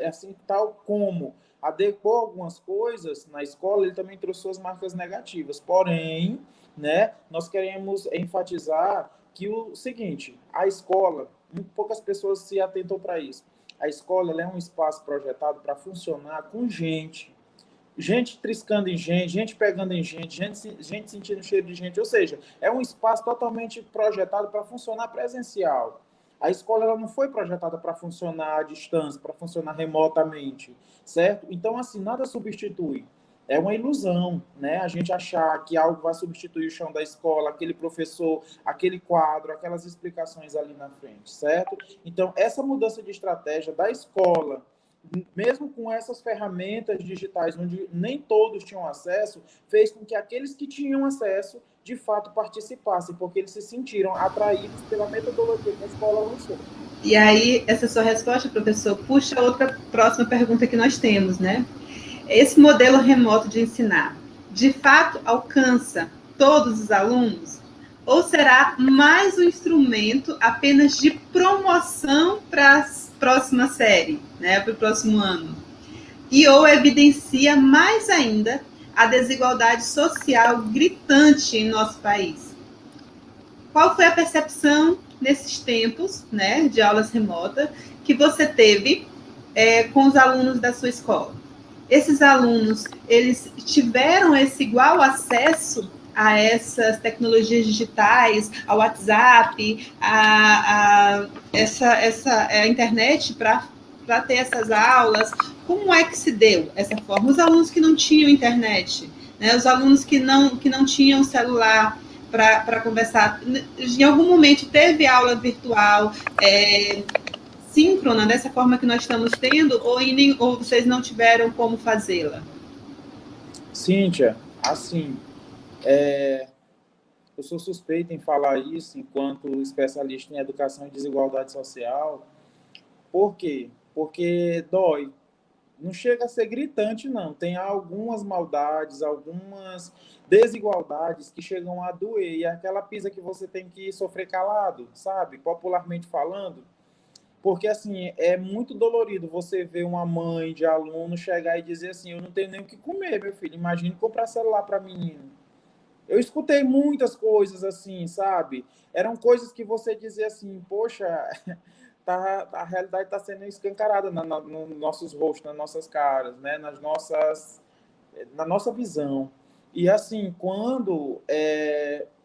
assim tal como adequou algumas coisas na escola, ele também trouxe suas marcas negativas. Porém, né, nós queremos enfatizar que o seguinte, a escola, muito poucas pessoas se atentam para isso. A escola ela é um espaço projetado para funcionar com gente. Gente triscando em gente, gente pegando em gente, gente sentindo cheiro de gente. Ou seja, é um espaço totalmente projetado para funcionar presencial. A escola ela não foi projetada para funcionar à distância, para funcionar remotamente, certo? Então, assim, nada substitui. É uma ilusão, né? A gente achar que algo vai substituir o chão da escola, aquele professor, aquele quadro, aquelas explicações ali na frente, certo? Então, essa mudança de estratégia da escola, mesmo com essas ferramentas digitais, onde nem todos tinham acesso, fez com que aqueles que tinham acesso, de fato, participassem, porque eles se sentiram atraídos pela metodologia que a escola lançou. E aí, essa sua resposta, professor, puxa outra próxima pergunta que nós temos, né? Esse modelo remoto de ensinar, de fato, alcança todos os alunos? Ou será mais um instrumento apenas de promoção para a próxima série, né, para o próximo ano? E ou evidencia mais ainda a desigualdade social gritante em nosso país? Qual foi a percepção nesses tempos, né, de aulas remotas que você teve com os alunos da sua escola? Esses alunos, eles tiveram esse igual acesso a essas tecnologias digitais, ao WhatsApp, a internet para ter essas aulas? Como é que se deu essa forma? Os alunos que não tinham internet, né? Os alunos que não tinham celular para conversar, em algum momento teve aula virtual, síncrona, dessa forma que nós estamos tendo, ou vocês não tiveram como fazê-la? Cíntia, assim, eu sou suspeito em falar isso enquanto especialista em educação e desigualdade social. Por quê? Porque dói. Não chega a ser gritante, não. Tem algumas maldades, algumas desigualdades que chegam a doer. E é aquela pisa que você tem que sofrer calado, sabe? Popularmente falando. Porque, assim, é muito dolorido você ver uma mãe de aluno chegar e dizer assim, eu não tenho nem o que comer, meu filho. Imagine comprar celular para menino. Eu escutei muitas coisas assim, sabe? Eram coisas que você dizia assim, poxa, a realidade está sendo escancarada nos nossos rostos, nas nossas caras, né? Na nossa visão. E assim, quando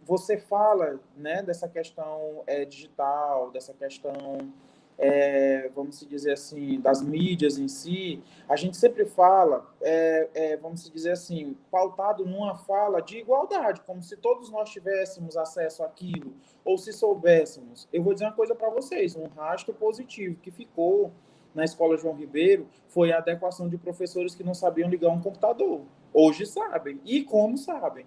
você fala, né, dessa questão digital, dessa questão, vamos dizer assim, das mídias em si, a gente sempre fala, vamos dizer assim, pautado numa fala de igualdade, como se todos nós tivéssemos acesso àquilo, ou se soubéssemos. Eu vou dizer uma coisa para vocês, um rastro positivo que ficou na Escola João Ribeiro foi a adequação de professores que não sabiam ligar um computador. Hoje sabem. E como sabem?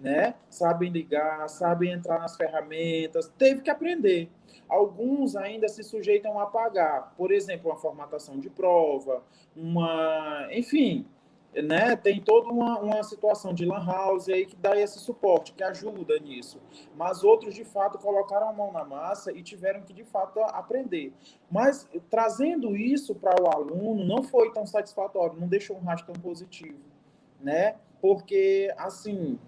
Né? Sabem ligar, sabem entrar nas ferramentas, teve que aprender. Alguns ainda se sujeitam a pagar, por exemplo, uma formatação de prova, enfim, né? Tem toda uma situação de lan house aí que dá esse suporte, que ajuda nisso. Mas outros, de fato, colocaram a mão na massa e tiveram que, de fato, aprender. Mas trazendo isso para o aluno não foi tão satisfatório, não deixou um rastro tão positivo, né? Porque, assim,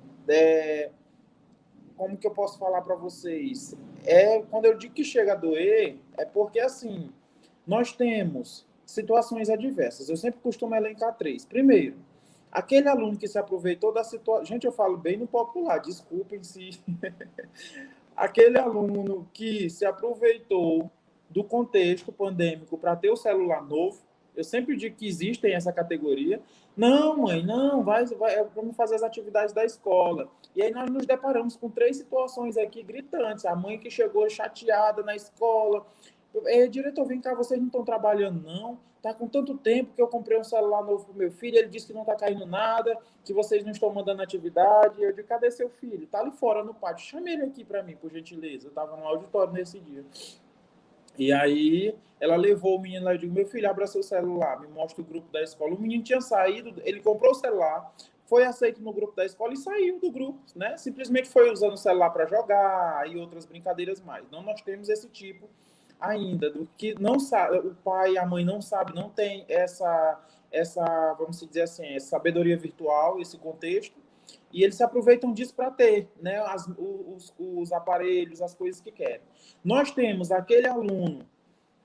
como que eu posso falar para vocês? Quando eu digo que chega a doer, é porque, assim, nós temos situações adversas. Eu sempre costumo elencar 3. Primeiro, aquele aluno que se aproveitou da situação... Gente, eu falo bem no popular, desculpem se... Aquele aluno que se aproveitou do contexto pandêmico para ter o celular novo. Eu sempre digo que existem essa categoria. Não, mãe, não, vamos fazer as atividades da escola. E aí nós nos deparamos com 3 situações aqui gritantes. A mãe que chegou chateada na escola. Diretor, vem cá, vocês não estão trabalhando, não? Tá com tanto tempo que eu comprei um celular novo pro meu filho, ele disse que não tá caindo nada, que vocês não estão mandando atividade. Eu digo, cadê seu filho? Tá ali fora no pátio. Chame ele aqui para mim, por gentileza. Eu tava no auditório nesse dia. E aí ela levou o menino lá e disse, meu filho, abra seu celular, me mostra o grupo da escola. O menino tinha saído, ele comprou o celular, foi aceito no grupo da escola e saiu do grupo, né? Simplesmente foi usando o celular para jogar e outras brincadeiras mais. Não, nós temos esse tipo ainda, do que não sabe, o pai e a mãe não sabem, não tem essa, vamos dizer assim, essa sabedoria virtual, esse contexto, e eles se aproveitam disso para ter, né, os aparelhos, as coisas que querem. Nós temos aquele aluno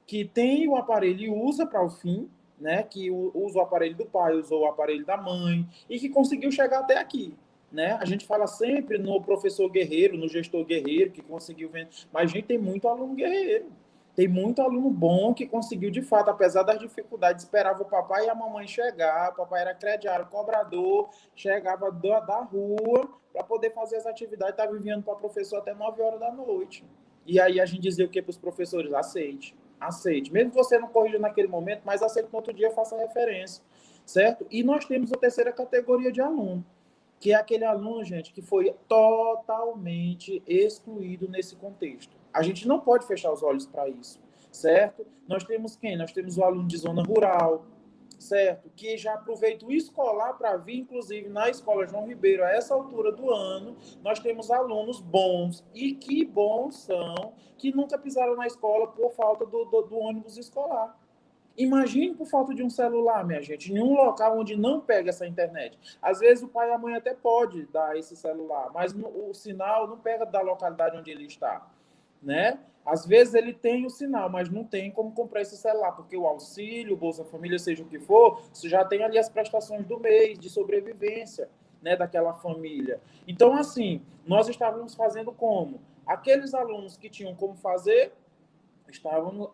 que tem o aparelho e usa para o fim, né, que usa o aparelho do pai, usou o aparelho da mãe, e que conseguiu chegar até aqui. Né? A gente fala sempre no professor guerreiro, no gestor guerreiro, que conseguiu ver, mas a gente tem muito aluno guerreiro. Tem muito aluno bom que conseguiu, de fato, apesar das dificuldades, esperava o papai e a mamãe chegar, o papai era crediário, cobrador, chegava da rua para poder fazer as atividades, estava enviando para o professor até 9 horas da noite. E aí a gente dizia o que para os professores? Aceite, aceite. Mesmo que você não corrija naquele momento, mas aceite no outro dia, faça referência, certo? E nós temos a terceira categoria de aluno, que é aquele aluno, gente, que foi totalmente excluído nesse contexto. A gente não pode fechar os olhos para isso, certo? Nós temos quem? Nós temos o aluno de zona rural, certo? Que já aproveita o escolar para vir, inclusive, na Escola João Ribeiro, a essa altura do ano, nós temos alunos bons, e que bons são, que nunca pisaram na escola por falta do ônibus escolar. Imagine por falta de um celular, minha gente, em um local onde não pega essa internet. Às vezes o pai e a mãe até pode dar esse celular, mas o sinal não pega da localidade onde ele está, né? Às vezes ele tem o sinal, mas não tem como comprar esse celular, porque o auxílio, o Bolsa Família, seja o que for, você já tem ali as prestações do mês de sobrevivência, né, daquela família. Então, assim, nós estávamos fazendo como? Aqueles alunos que tinham como fazer,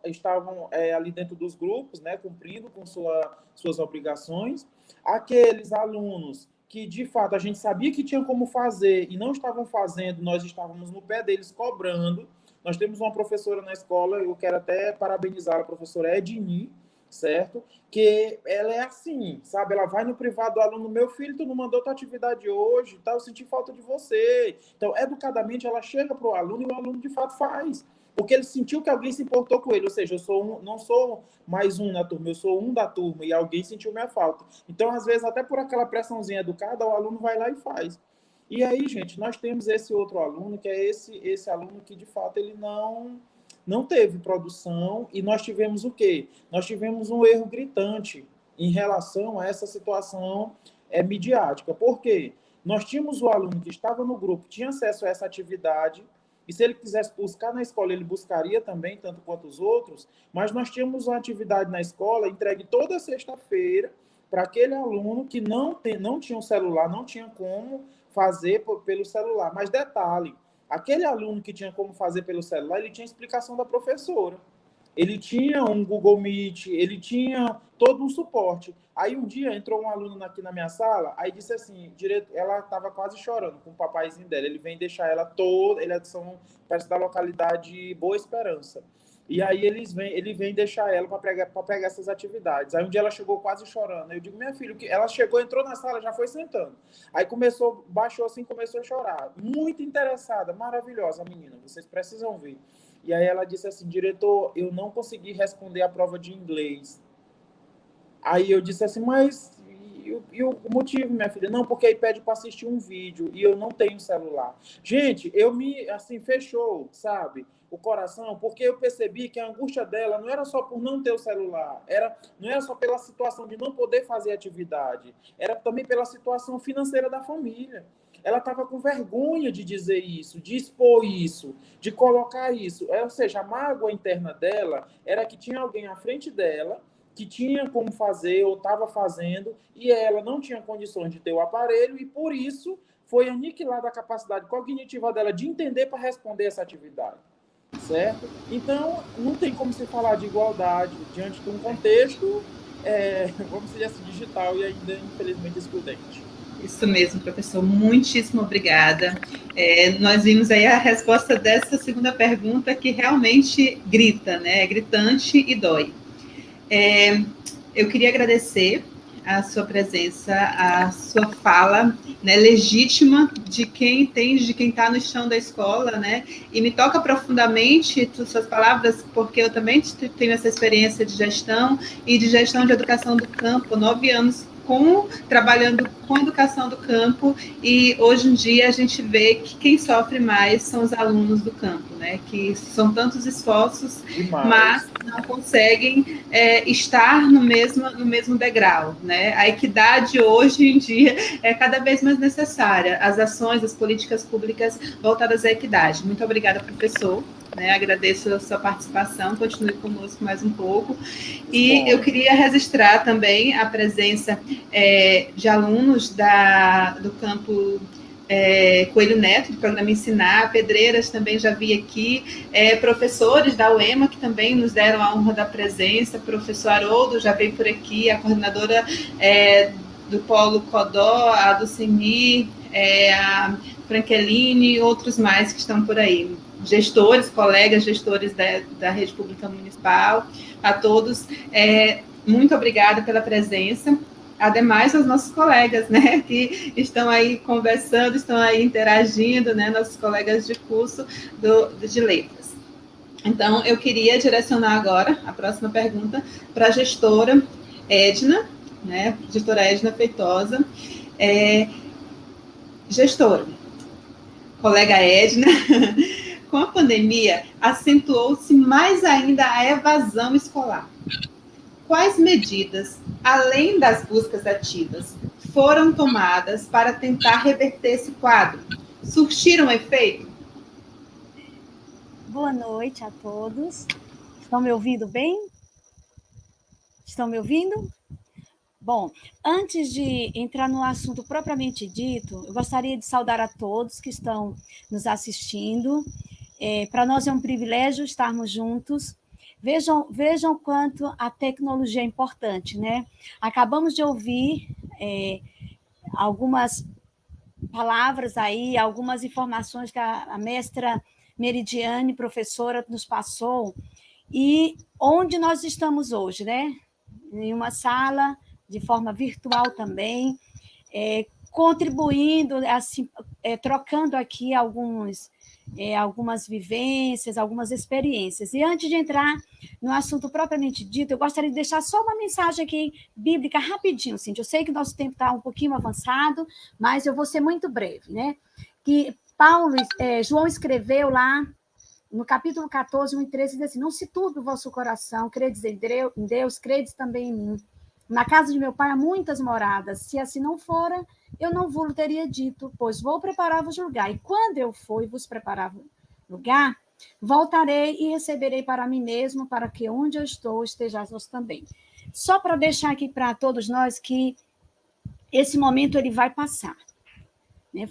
estavam ali dentro dos grupos, né, cumprindo com suas obrigações. Aqueles alunos que, de fato, a gente sabia que tinham como fazer e não estavam fazendo, nós estávamos no pé deles cobrando. Nós temos uma professora na escola, eu quero até parabenizar a professora Edni, certo? Que ela é assim, sabe? Ela vai no privado do aluno, meu filho, tu não mandou tua atividade hoje, tá? Eu senti falta de você. Então, educadamente, ela chega para o aluno e o aluno, de fato, faz. Porque ele sentiu que alguém se importou com ele, ou seja, não sou mais um na turma, eu sou um da turma e alguém sentiu minha falta. Então, às vezes, até por aquela pressãozinha educada, o aluno vai lá e faz. E aí, gente, nós temos esse outro aluno, que é esse aluno que, de fato, ele não teve produção, e nós tivemos o quê? Nós tivemos um erro gritante em relação a essa situação midiática. Por quê? Nós tínhamos o aluno que estava no grupo, tinha acesso a essa atividade, e se ele quisesse buscar na escola, ele buscaria também, tanto quanto os outros, mas nós tínhamos uma atividade na escola entregue toda sexta-feira para aquele aluno que não tinha um celular, não tinha como fazer pelo celular. Mas detalhe, aquele aluno que tinha como fazer pelo celular, ele tinha explicação da professora. Ele tinha um Google Meet, ele tinha todo um suporte. Aí um dia entrou um aluno aqui na minha sala, aí disse assim, ela estava quase chorando com o papaizinho dela. Ele vem deixar ela toda, parece da localidade Boa Esperança. E aí ele vem deixar ela para pegar essas atividades. Aí um dia ela chegou quase chorando. Eu digo, minha filha, que ela chegou, entrou na sala, já foi sentando. Aí baixou assim, começou a chorar. Muito interessada, maravilhosa a menina, vocês precisam ver. E aí ela disse assim, diretor, eu não consegui responder a prova de inglês. Aí eu disse assim, mas e o motivo, minha filha? Não, porque aí pede para assistir um vídeo e eu não tenho celular. Gente, fechou, sabe, o coração, porque eu percebi que a angústia dela não era só por não ter o celular, não era só pela situação de não poder fazer atividade, era também pela situação financeira da família. Ela estava com vergonha de dizer isso, de expor isso, de colocar isso. Ou seja, a mágoa interna dela era que tinha alguém à frente dela que tinha como fazer ou estava fazendo e ela não tinha condições de ter o aparelho e, por isso, foi aniquilada a capacidade cognitiva dela de entender para responder essa atividade. Certo? Então, não tem como se falar de igualdade diante de um contexto, vamos dizer assim, digital e ainda, infelizmente, excludente. Isso mesmo, professor. Muitíssimo obrigada. Nós vimos aí a resposta dessa segunda pergunta que realmente grita, né? É gritante e dói. Eu queria agradecer a sua presença, a sua fala, né, legítima de quem entende, de quem está no chão da escola, né, e me toca profundamente suas palavras, porque eu também tenho essa experiência de gestão e de gestão de educação do campo, 9 anos trabalhando com educação do campo, e hoje em dia a gente vê que quem sofre mais são os alunos do campo, né? Que são tantos esforços, mas não conseguem estar no mesmo degrau, né? A equidade hoje em dia é cada vez mais necessária, as ações, as políticas públicas voltadas à equidade. Muito obrigada, professor. Né, agradeço a sua participação, continue conosco mais um pouco. E eu queria registrar também a presença de alunos do campo Coelho Neto, do programa Ensinar, Pedreiras também já vi aqui, professores da UEMA que também nos deram a honra da presença, professor Haroldo já veio por aqui, a coordenadora do Polo Codó, a Dulcimir, a Frankeline e outros mais que estão por aí. Gestores, colegas gestores da rede pública municipal, a todos, muito obrigada pela presença. Ademais, aos nossos colegas, né, que estão aí conversando, estão aí interagindo, né, nossos colegas de curso de letras. Então, eu queria direcionar agora a próxima pergunta para a gestora Edna, né, gestora Edna Feitosa. Gestora, colega Edna, com a pandemia, acentuou-se mais ainda a evasão escolar. Quais medidas, além das buscas ativas, foram tomadas para tentar reverter esse quadro? Surtiram efeito? Boa noite a todos. Estão me ouvindo bem? Estão me ouvindo? Bom, antes de entrar no assunto propriamente dito, eu gostaria de saudar a todos que estão nos assistindo. Para nós é um privilégio estarmos juntos. Vejam quanto a tecnologia é importante, né? Acabamos de ouvir algumas palavras aí, algumas informações que a mestra Meridiane, professora, nos passou, e onde nós estamos hoje, né? Em uma sala, de forma virtual também, contribuindo, assim, trocando aqui algumas vivências, algumas experiências. E antes de entrar no assunto propriamente dito, eu gostaria de deixar só uma mensagem aqui bíblica rapidinho, Cíntia. Eu sei que nosso tempo está um pouquinho avançado, mas eu vou ser muito breve, né? Que João escreveu lá no capítulo 14, 1 e 13, diz assim: não se turbe o vosso coração, credes em Deus, credes também em mim. Na casa de meu pai há muitas moradas, se assim não fora, eu não vos teria dito, pois vou preparar-vos lugar. E quando eu for e vos preparar lugar, voltarei e receberei para mim mesmo, para que onde eu estou estejais vós também. Só para deixar aqui para todos nós que esse momento ele vai passar. Né?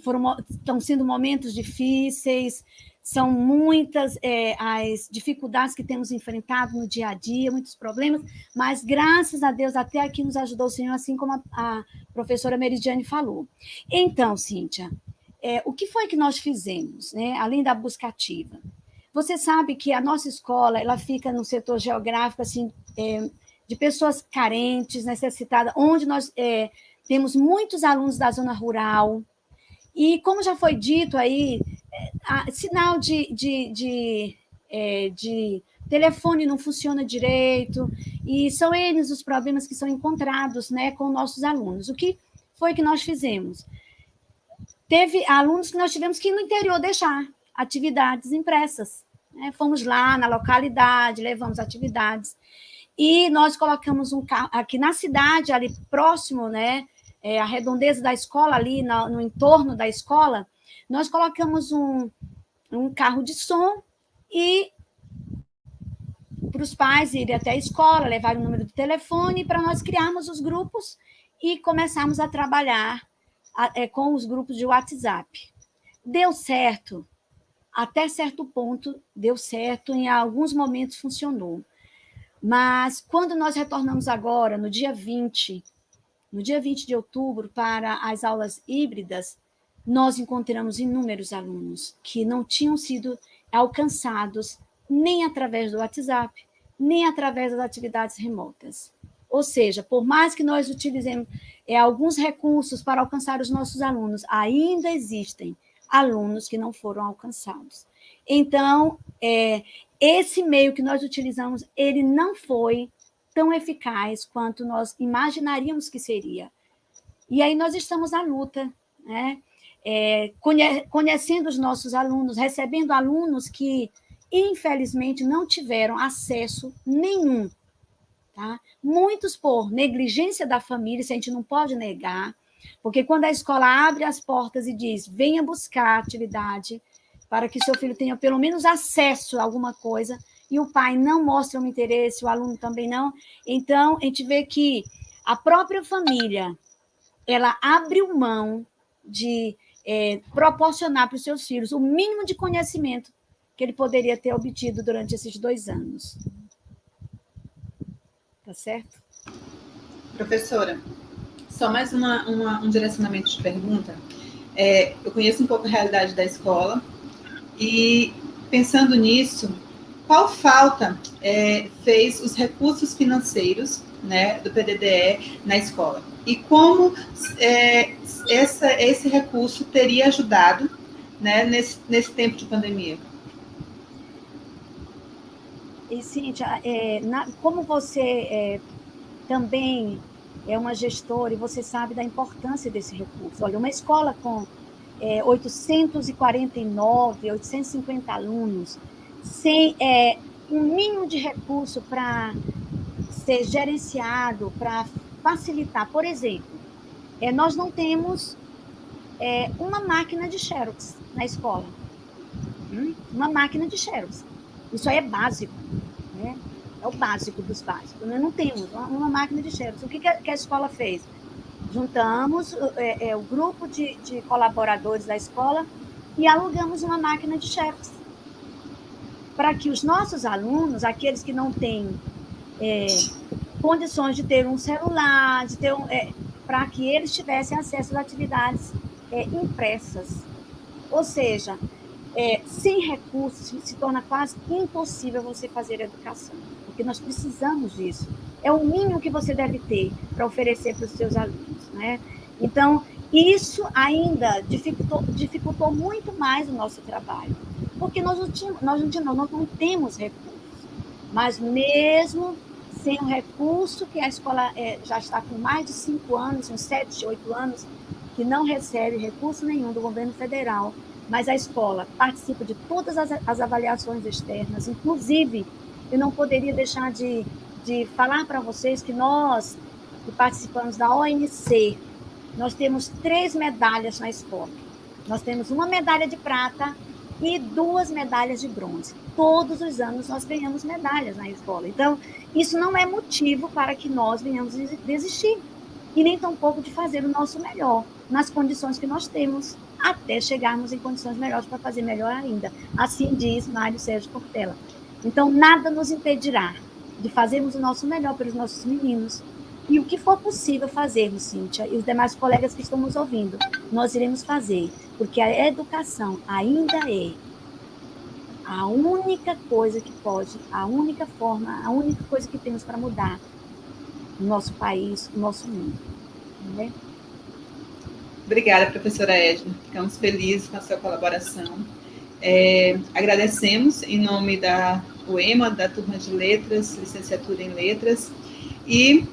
Estão sendo momentos difíceis, são muitas as dificuldades que temos enfrentado no dia a dia, muitos problemas, mas graças a Deus até aqui nos ajudou o Senhor, assim como a professora Meridiane falou. Então, Cíntia, o que foi que nós fizemos, né? Além da busca ativa? Você sabe que a nossa escola ela fica no setor geográfico assim, de pessoas carentes, necessitadas, onde nós temos muitos alunos da zona rural. E, como já foi dito aí, sinal de telefone não funciona direito, e são eles os problemas que são encontrados, né, com nossos alunos. O que foi que nós fizemos? Teve alunos que nós tivemos que ir no interior deixar atividades impressas. Né? Fomos lá na localidade, levamos atividades, e nós colocamos um carro aqui na cidade, ali próximo, né, a redondeza da escola, ali no entorno da escola, nós colocamos um carro de som e para os pais irem até a escola, levar o número do telefone para nós criarmos os grupos e começarmos a trabalhar com os grupos de WhatsApp. Deu certo, até certo ponto deu certo, em alguns momentos funcionou. Mas quando nós retornamos agora, no dia 20 de outubro, para as aulas híbridas, nós encontramos inúmeros alunos que não tinham sido alcançados nem através do WhatsApp, nem através das atividades remotas. Ou seja, por mais que nós utilizemos alguns recursos para alcançar os nossos alunos, ainda existem alunos que não foram alcançados. Então, esse meio que nós utilizamos, ele não foi tão eficaz quanto nós imaginaríamos que seria. E aí nós estamos na luta, né? Conhecendo os nossos alunos, recebendo alunos que, infelizmente, não tiveram acesso nenhum. Tá? Muitos por negligência da família, isso a gente não pode negar, porque quando a escola abre as portas e diz, venha buscar atividade para que seu filho tenha pelo menos acesso a alguma coisa, e o pai não mostra um interesse, o aluno também não, então a gente vê que a própria família, ela abriu mão de proporcionar para os seus filhos o mínimo de conhecimento que ele poderia ter obtido durante esses 2 anos. Tá certo? Professora, só mais um direcionamento de pergunta. Eu conheço um pouco a realidade da escola e, pensando nisso, qual falta fez os recursos financeiros, né, do PDDE na escola? E como esse recurso teria ajudado, né, nesse tempo de pandemia? E, Cíntia, como você também é uma gestora e você sabe da importância desse recurso. Olha, uma escola com 850 alunos, sem um mínimo de recurso para ser gerenciado, para facilitar. Por exemplo, nós não temos uma máquina de xerox na escola. Uma máquina de xerox. Isso aí é básico, né? É o básico dos básicos. Nós não temos uma máquina de xerox. O que a escola fez? Juntamos o grupo de colaboradores da escola e alugamos uma máquina de xerox para que os nossos alunos, aqueles que não têm condições de ter um celular, para que eles tivessem acesso às atividades impressas. Ou seja, sem recursos, se torna quase impossível você fazer educação, porque nós precisamos disso. É o mínimo que você deve ter para oferecer para os seus alunos, né? Então, isso ainda dificultou muito mais o nosso trabalho, porque nós não temos recursos. Mas mesmo sem o recurso, que a escola já está com mais de 5 anos, uns 7, 8 anos, que não recebe recurso nenhum do governo federal, mas a escola participa de todas as avaliações externas, inclusive, eu não poderia deixar de falar para vocês que nós, que participamos da ONC, nós temos 3 medalhas na escola. Nós temos uma medalha de prata e 2 medalhas de bronze. Todos os anos nós ganhamos medalhas na escola. Então, isso não é motivo para que nós venhamos desistir, e nem tampouco de fazer o nosso melhor, nas condições que nós temos, até chegarmos em condições melhores para fazer melhor ainda. Assim diz Mário Sérgio Cortella. Então, nada nos impedirá de fazermos o nosso melhor pelos nossos meninos. E o que for possível fazermos, Cíntia, e os demais colegas que estão nos ouvindo, nós iremos fazer, porque a educação ainda é a única coisa que pode, a única forma, a única coisa que temos para mudar o nosso país, o nosso mundo. Né? Obrigada, professora Edna. Ficamos felizes com a sua colaboração. Agradecemos em nome da UEMA, da turma de Letras, licenciatura em Letras, e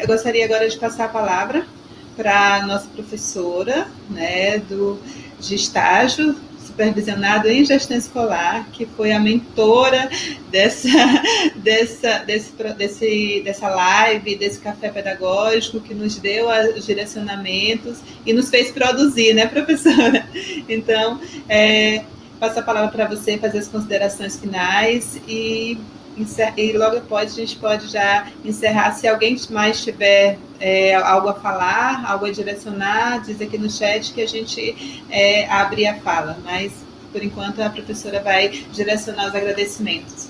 eu gostaria agora de passar a palavra para a nossa professora, né, de estágio, supervisionado em gestão escolar, que foi a mentora dessa live, desse café pedagógico, que nos deu os direcionamentos e nos fez produzir, né, professora? Então, passo a palavra para você fazer as considerações finais e logo após a gente pode já encerrar. Se alguém mais tiver algo a falar, algo a direcionar, diz aqui no chat que a gente abre a fala, mas por enquanto a professora vai direcionar os agradecimentos.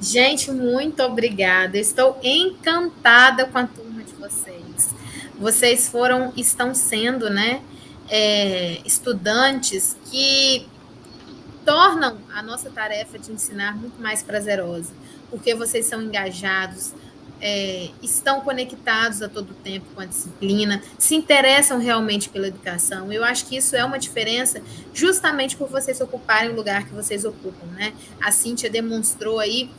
Gente, muito obrigada. Estou encantada com a turma de vocês. Vocês estão sendo, né, estudantes que tornam a nossa tarefa de ensinar muito mais prazerosa, porque vocês são engajados, estão conectados a todo tempo com a disciplina, se interessam realmente pela educação. Eu acho que isso é uma diferença justamente por vocês ocuparem o lugar que vocês ocupam, né? A Cíntia demonstrou aí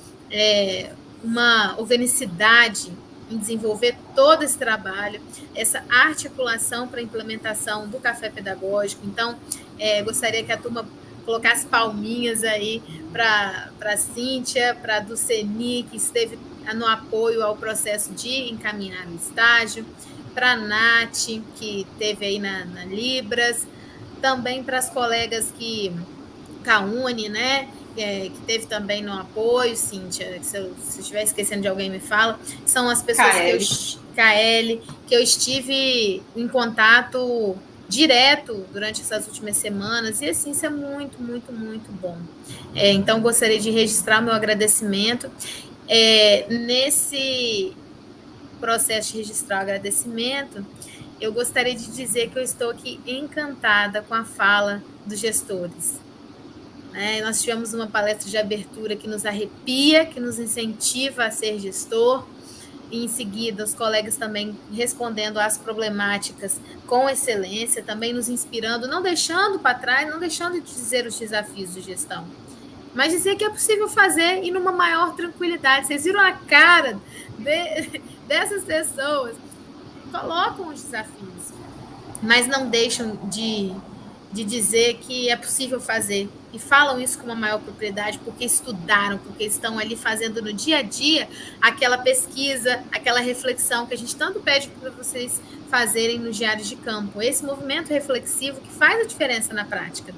uma organicidade em desenvolver todo esse trabalho, essa articulação para a implementação do café pedagógico. Então, gostaria que a turma colocasse palminhas aí para a Cíntia, para a Dulceni, que esteve no apoio ao processo de encaminhar o estágio, para a Nath, que esteve aí na Libras, também para as colegas Caune, né, que teve também no apoio, Cíntia, se eu estiver esquecendo de alguém, me fala, são as pessoas que eu estive em contato direto durante essas últimas semanas, e assim, isso é muito, muito, muito bom. Então, gostaria de registrar o meu agradecimento. Nesse processo de registrar o agradecimento, eu gostaria de dizer que eu estou aqui encantada com a fala dos gestores. Nós tivemos uma palestra de abertura que nos arrepia, que nos incentiva a ser gestor, e em seguida os colegas também respondendo às problemáticas com excelência, também nos inspirando, não deixando para trás, não deixando de dizer os desafios de gestão, mas dizer que é possível fazer e numa maior tranquilidade. Vocês viram a cara dessas pessoas, colocam os desafios, mas não deixam de dizer que é possível fazer, e falam isso com uma maior propriedade porque estudaram, porque estão ali fazendo no dia a dia aquela pesquisa, aquela reflexão que a gente tanto pede para vocês fazerem nos diários de campo, esse movimento reflexivo que faz a diferença na prática.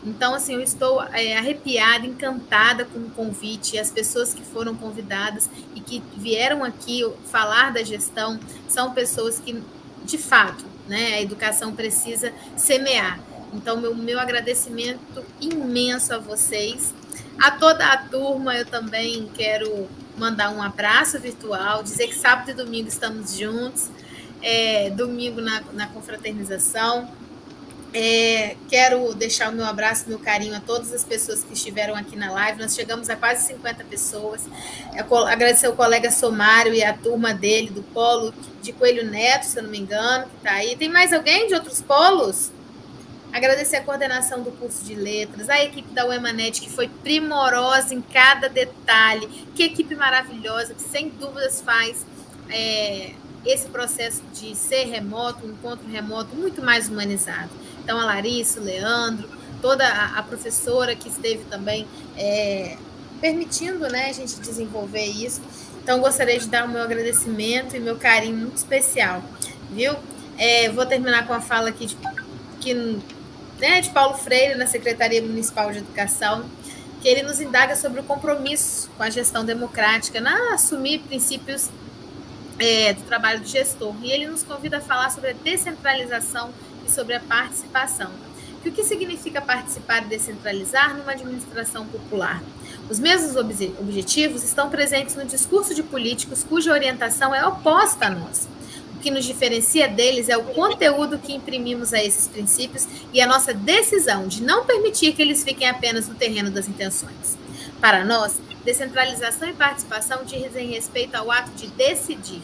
Então, assim, eu estou arrepiada, encantada com o convite, as pessoas que foram convidadas e que vieram aqui falar da gestão são pessoas que, de fato, né, a educação precisa semear. Então, meu agradecimento imenso a vocês. A toda a turma, eu também quero mandar um abraço virtual, dizer que sábado e domingo estamos juntos, domingo na confraternização. Quero deixar o meu abraço, meu carinho a todas as pessoas que estiveram aqui na live. Nós chegamos a quase 50 pessoas. Agradecer ao colega Somário e a turma dele, do polo de Coelho Neto, se eu não me engano, que está aí. Tem mais alguém de outros polos? Agradecer a coordenação do curso de letras, a equipe da UEMANET, que foi primorosa em cada detalhe. Que equipe maravilhosa, que sem dúvidas faz esse processo de ser remoto, um encontro remoto, muito mais humanizado. Então, a Larissa, o Leandro, toda a professora que esteve também permitindo, né, a gente desenvolver isso. Então, gostaria de dar o meu agradecimento e meu carinho muito especial, viu? Vou terminar com a fala aqui de Paulo Freire, na Secretaria Municipal de Educação, que ele nos indaga sobre o compromisso com a gestão democrática, assumir princípios do trabalho do gestor. E ele nos convida a falar sobre a descentralização e sobre a participação. E o que significa participar e descentralizar numa administração popular? Os mesmos objetivos estão presentes no discurso de políticos cuja orientação é oposta à nossa. O que nos diferencia deles é o conteúdo que imprimimos a esses princípios e a nossa decisão de não permitir que eles fiquem apenas no terreno das intenções. Para nós, descentralização e participação dizem respeito ao ato de decidir.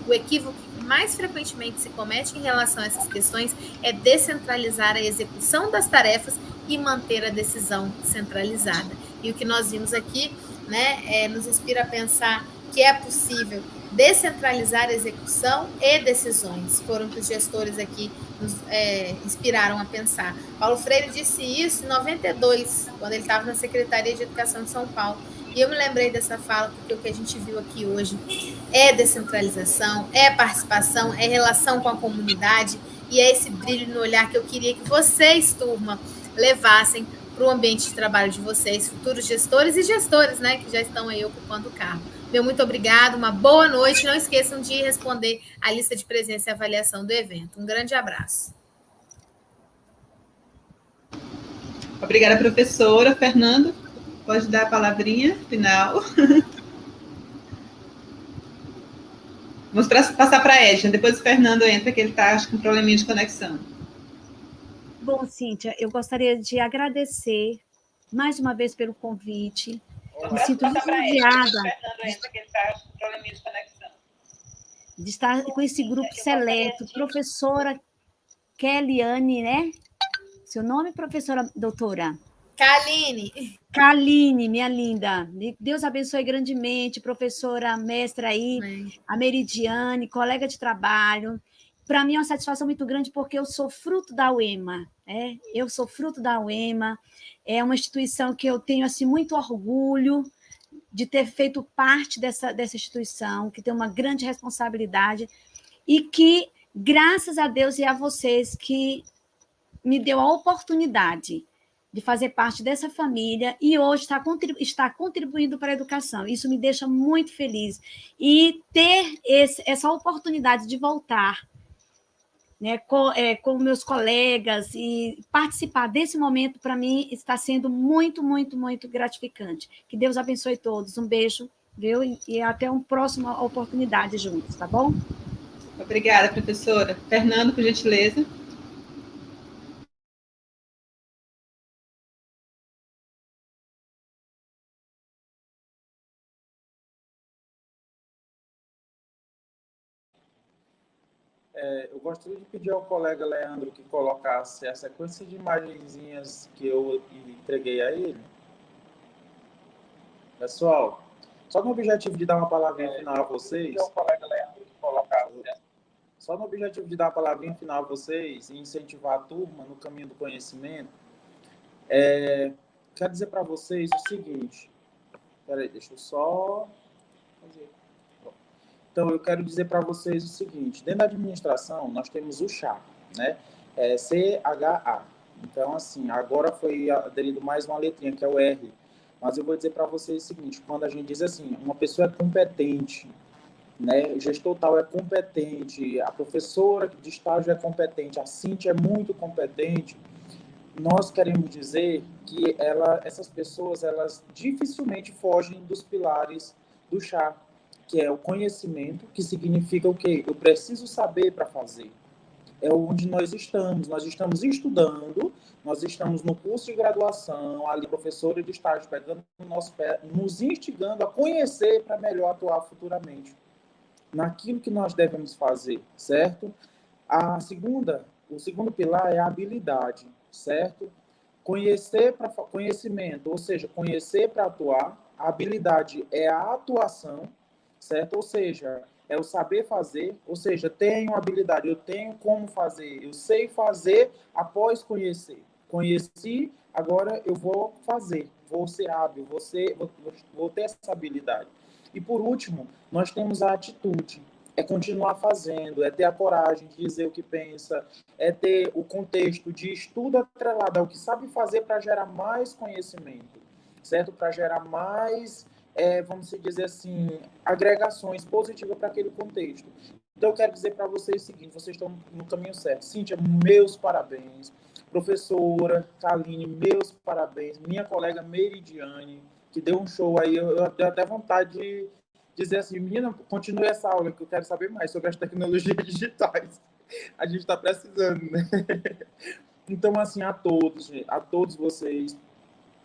O equívoco que mais frequentemente se comete em relação a essas questões é descentralizar a execução das tarefas e manter a decisão centralizada. E o que nós vimos aqui, né, nos inspira a pensar que é possível descentralizar a execução e decisões. Foram que os gestores aqui nos inspiraram a pensar. Paulo Freire disse isso em 92, quando ele estava na Secretaria de Educação de São Paulo. E eu me lembrei dessa fala porque o que a gente viu aqui hoje é descentralização, é participação, é relação com a comunidade e é esse brilho no olhar que eu queria que vocês, turma, levassem para o ambiente de trabalho de vocês, futuros gestores e gestores, né, que já estão aí ocupando o cargo. Meu muito obrigado, uma boa noite. Não esqueçam de responder a lista de presença e avaliação do evento. Um grande abraço. Obrigada, professora. Fernando, pode dar a palavrinha final. Vamos passar para a Edna, depois o Fernando entra, que ele está, acho que, com um probleminha de conexão. Bom, Cíntia, eu gostaria de agradecer mais uma vez pelo convite. Me sinto lisonjeada. Fernando entra, que ele está com um probleminha de conexão. de estar com esse grupo seleto, professora Keliane, né? Seu nome, professora doutora? Kaline, minha linda. Deus abençoe grandemente, professora, mestra aí, a Meridiane, colega de trabalho. Para mim é uma satisfação muito grande, porque eu sou fruto da UEMA. Eu sou fruto da UEMA. É uma instituição que eu tenho assim, muito orgulho de ter feito parte dessa instituição, que tem uma grande responsabilidade, e que, graças a Deus e a vocês, que me deu a oportunidade de fazer parte dessa família e hoje está contribuindo para a educação. Isso me deixa muito feliz. E ter essa oportunidade de voltar, né, com meus colegas e participar desse momento, para mim, está sendo muito, muito, muito gratificante. Que Deus abençoe todos. Um beijo, viu? E até uma próxima oportunidade juntos, tá bom? Obrigada, professora. Fernando, por gentileza. Eu gostaria de pedir ao colega Leandro que colocasse a sequência de imagenzinhas que eu entreguei a ele. Pessoal, só no objetivo de dar uma palavrinha final a vocês. Só no objetivo de dar uma palavrinha final a vocês e incentivar a turma no caminho do conhecimento, quero dizer para vocês o seguinte. Espera aí, deixa eu só fazer. Então, eu quero dizer para vocês o seguinte. Dentro da administração, nós temos o CHA, né? CHA. Então, assim, agora foi aderido mais uma letrinha, que é o R. Mas eu vou dizer para vocês o seguinte. Quando a gente diz assim, uma pessoa é competente, né? O gestor tal é competente, a professora de estágio é competente, a Cíntia é muito competente, nós queremos dizer que essas pessoas, elas dificilmente fogem dos pilares do CHA, que é o conhecimento, que significa o quê? Eu preciso saber para fazer. É onde nós estamos estudando, nós estamos no curso de graduação, ali professora de estágio pegando no nosso pé, nos instigando a conhecer para melhor atuar futuramente naquilo que nós devemos fazer, certo? O segundo pilar é a habilidade, certo? Conhecimento, ou seja, conhecer para atuar. A habilidade é a atuação, certo? Ou seja, é o saber fazer, ou seja, tenho habilidade, eu tenho como fazer, eu sei fazer após conhecer. Conheci, agora eu vou fazer, vou ser hábil, vou ter essa habilidade. E por último, nós temos a atitude, é continuar fazendo, é ter a coragem de dizer o que pensa, é ter o contexto de estudo atrelado ao que sabe fazer para gerar mais conhecimento, certo? Para gerar mais, vamos dizer assim, agregações positivas para aquele contexto. Então, eu quero dizer para vocês o seguinte, vocês estão no caminho certo. Cíntia, meus parabéns. Professora Kaline, meus parabéns. Minha colega Meridiane, que deu um show aí, eu tenho até vontade de dizer assim, menina, continue essa aula, que eu quero saber mais sobre as tecnologias digitais. A gente está precisando, né? Então, assim, a todos vocês,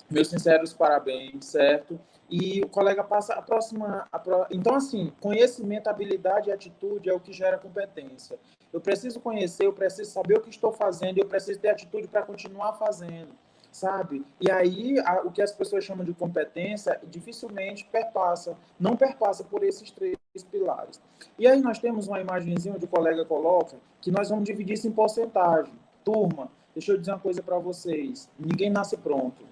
meus sinceros parabéns, certo? E o colega passa a próxima... Então, assim, conhecimento, habilidade e atitude é o que gera competência. Eu preciso conhecer, eu preciso saber o que estou fazendo, eu preciso ter atitude para continuar fazendo, sabe? E aí, o que as pessoas chamam de competência dificilmente não perpassa por esses 3 pilares. E aí nós temos uma imagenzinha onde o colega coloca que nós vamos dividir isso em porcentagem. Turma, deixa eu dizer uma coisa para vocês. Ninguém nasce pronto.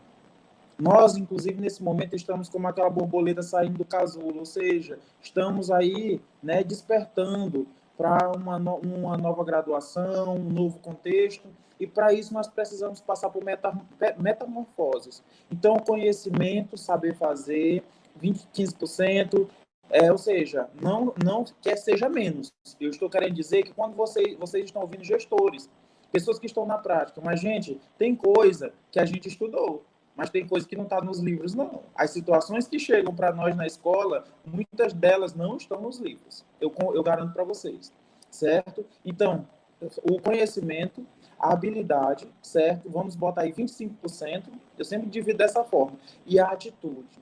Nós, inclusive, nesse momento, estamos como aquela borboleta saindo do casulo, ou seja, estamos aí, né, despertando para uma nova graduação, um novo contexto, e para isso nós precisamos passar por metamorfoses. Então, conhecimento, saber fazer, 15%, ou seja, não quer seja menos. Eu estou querendo dizer que quando vocês estão ouvindo gestores, pessoas que estão na prática, mas, gente, tem coisa que a gente estudou, mas tem coisa que não está nos livros, não. As situações que chegam para nós na escola, muitas delas não estão nos livros. Eu garanto para vocês, certo? Então, o conhecimento, a habilidade, certo? Vamos botar aí 25%, eu sempre divido dessa forma. E a atitude.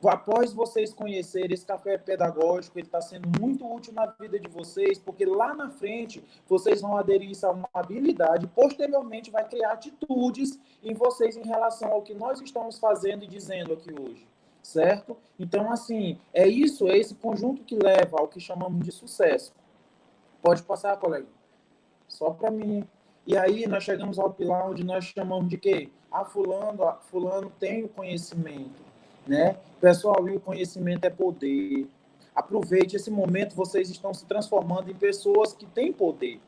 após vocês conhecerem esse café pedagógico, ele está sendo muito útil na vida de vocês, porque lá na frente vocês vão aderir isso a uma habilidade, posteriormente vai criar atitudes em vocês em relação ao que nós estamos fazendo e dizendo aqui hoje, certo? Então, assim, é esse conjunto que leva ao que chamamos de sucesso. Pode passar, colega? Só para mim. E aí nós chegamos ao pilar onde nós chamamos de quê? Fulano tem o conhecimento. Né? Pessoal, e o conhecimento é poder. Aproveite esse momento, vocês estão se transformando em pessoas que têm poder,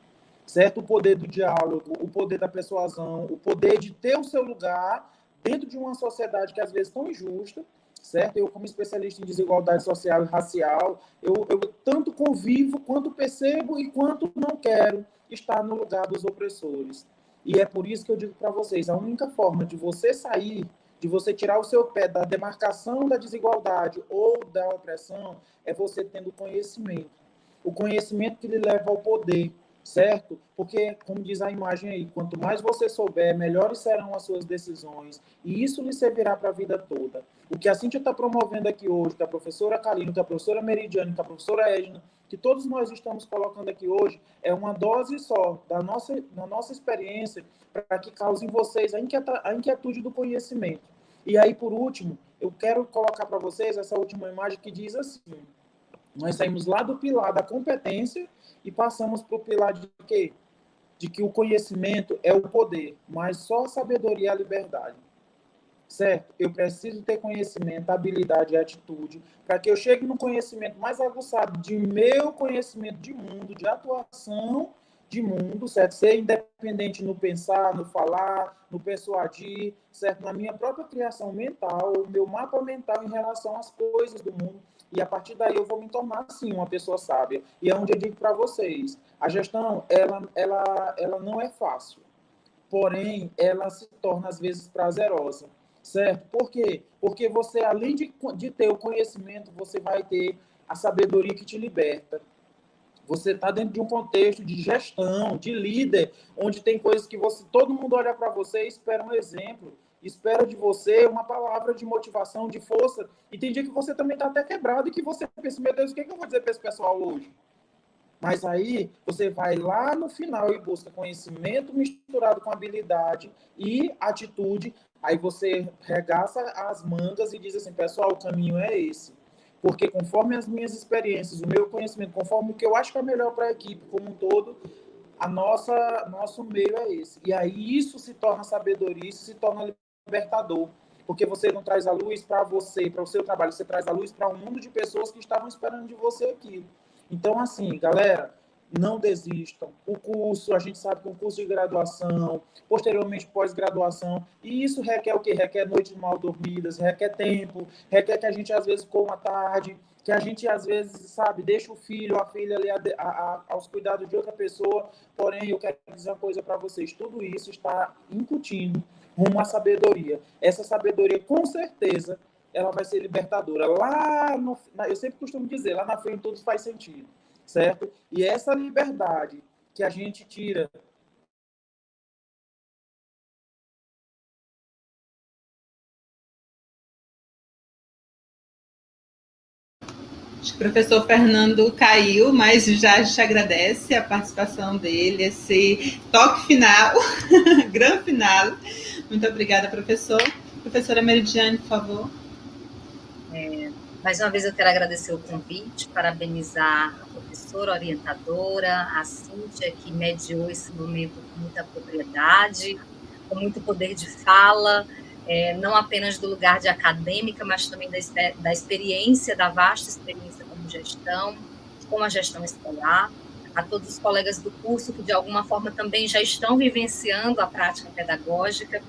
certo? O poder do diálogo, o poder da persuasão, o poder de ter o seu lugar dentro de uma sociedade que às vezes é tão injusta, certo? Eu, como especialista em desigualdade social e racial, eu tanto convivo, quanto percebo e quanto não quero estar no lugar dos opressores. E é por isso que eu digo para vocês, a única forma de você sair, de você tirar o seu pé da demarcação da desigualdade ou da opressão, é você tendo conhecimento. O conhecimento que lhe leva ao poder, certo? Porque, como diz a imagem aí, quanto mais você souber, melhores serão as suas decisões, e isso lhe servirá para a vida toda. O que a Cíntia está promovendo aqui hoje, que a professora Kalina, que a professora Meridiane, que a professora Edna, que todos nós estamos colocando aqui hoje, é uma dose só da nossa experiência para que cause em vocês a inquietude do conhecimento. E aí, por último, eu quero colocar para vocês essa última imagem que diz assim, nós saímos lá do pilar da competência e passamos para o pilar de quê? De que o conhecimento é o poder, mas só a sabedoria é a liberdade. Certo? Eu preciso ter conhecimento, habilidade e atitude para que eu chegue no conhecimento mais aguçado de meu conhecimento de mundo, de atuação de mundo, certo? Ser independente no pensar, no falar, no persuadir, certo? Na minha própria criação mental, o meu mapa mental em relação às coisas do mundo. E a partir daí eu vou me tornar, sim, uma pessoa sábia. E é onde eu digo para vocês, a gestão, ela não é fácil. Porém, ela se torna, às vezes, prazerosa. Certo? Por quê? Porque você, além de ter o conhecimento, você vai ter a sabedoria que te liberta. Você está dentro de um contexto de gestão, de líder, onde tem coisas que todo mundo olha para você e espera um exemplo, espera de você uma palavra de motivação, de força, e tem dia que você também está até quebrado e que você pensa, meu Deus, o que eu vou dizer para esse pessoal hoje? Mas aí você vai lá no final e busca conhecimento misturado com habilidade e atitude. Aí você regaça as mangas e diz assim, pessoal, o caminho é esse. Porque conforme as minhas experiências, o meu conhecimento, conforme o que eu acho que é melhor para a equipe como um todo, nosso meio é esse. E aí isso se torna sabedoria, isso se torna libertador. Porque você não traz a luz para você, para o seu trabalho, você traz a luz para um mundo de pessoas que estavam esperando de você aquilo. Então, assim, galera, não desistam. O curso, a gente sabe que um curso de graduação, posteriormente pós-graduação, e isso requer o quê? Requer noites mal dormidas, requer tempo, requer que a gente às vezes coma tarde, que a gente às vezes, sabe, deixa o filho, a filha ali aos cuidados de outra pessoa. Porém, eu quero dizer uma coisa para vocês, tudo isso está incutindo rumo à sabedoria. Essa sabedoria, com certeza, ela vai ser libertadora. Eu sempre costumo dizer, lá na frente tudo faz sentido, certo? E essa liberdade que a gente tira... Acho que o professor Fernando caiu, mas já te agradece a participação dele, esse toque final, grande final. Muito obrigada, professor. Professora Meridiane, por favor. Mais uma vez eu quero agradecer o convite, parabenizar a professora orientadora, a Cíntia, que mediou esse momento com muita propriedade, com muito poder de fala, não apenas do lugar de acadêmica, mas também da experiência, da vasta experiência como gestão, como a gestão escolar, a todos os colegas do curso que, de alguma forma, também já estão vivenciando a prática pedagógica.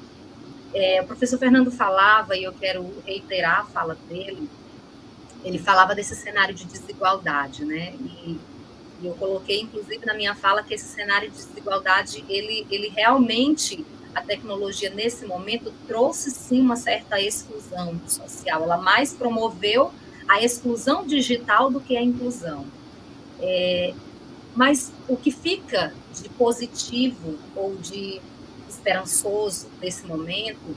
O professor Fernando falava, e eu quero reiterar a fala dele, ele falava desse cenário de desigualdade, né? E eu coloquei, inclusive, na minha fala, que esse cenário de desigualdade, ele realmente, a tecnologia, nesse momento, trouxe, sim, uma certa exclusão social. Ela mais promoveu a exclusão digital do que a inclusão. Mas o que fica de positivo ou de esperançoso desse momento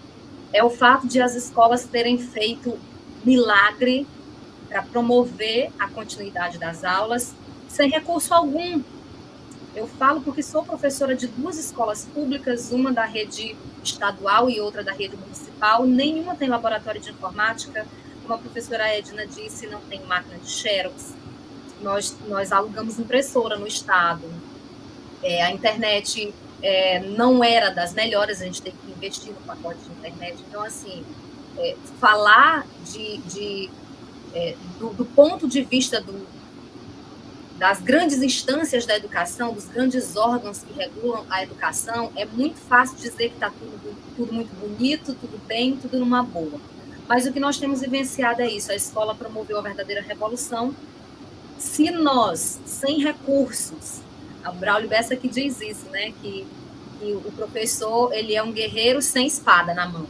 é o fato de as escolas terem feito milagre para promover a continuidade das aulas sem recurso algum. Eu falo porque sou professora de 2 escolas públicas, uma da rede estadual e outra da rede municipal. Nenhuma tem laboratório de informática. Como a professora Edna disse, não tem máquina de xerox. Nós alugamos impressora no estado. A internet não era das melhores, a gente teve que investir no pacote de internet. Então, assim, falar do ponto de vista das grandes instâncias da educação, dos grandes órgãos que regulam a educação, é muito fácil dizer que está tudo muito bonito, tudo bem, tudo numa boa. Mas o que nós temos vivenciado é isso, a escola promoveu a verdadeira revolução. Se nós, sem recursos, a Braulio Bessa que diz isso, né, que o professor ele é um guerreiro sem espada na mão,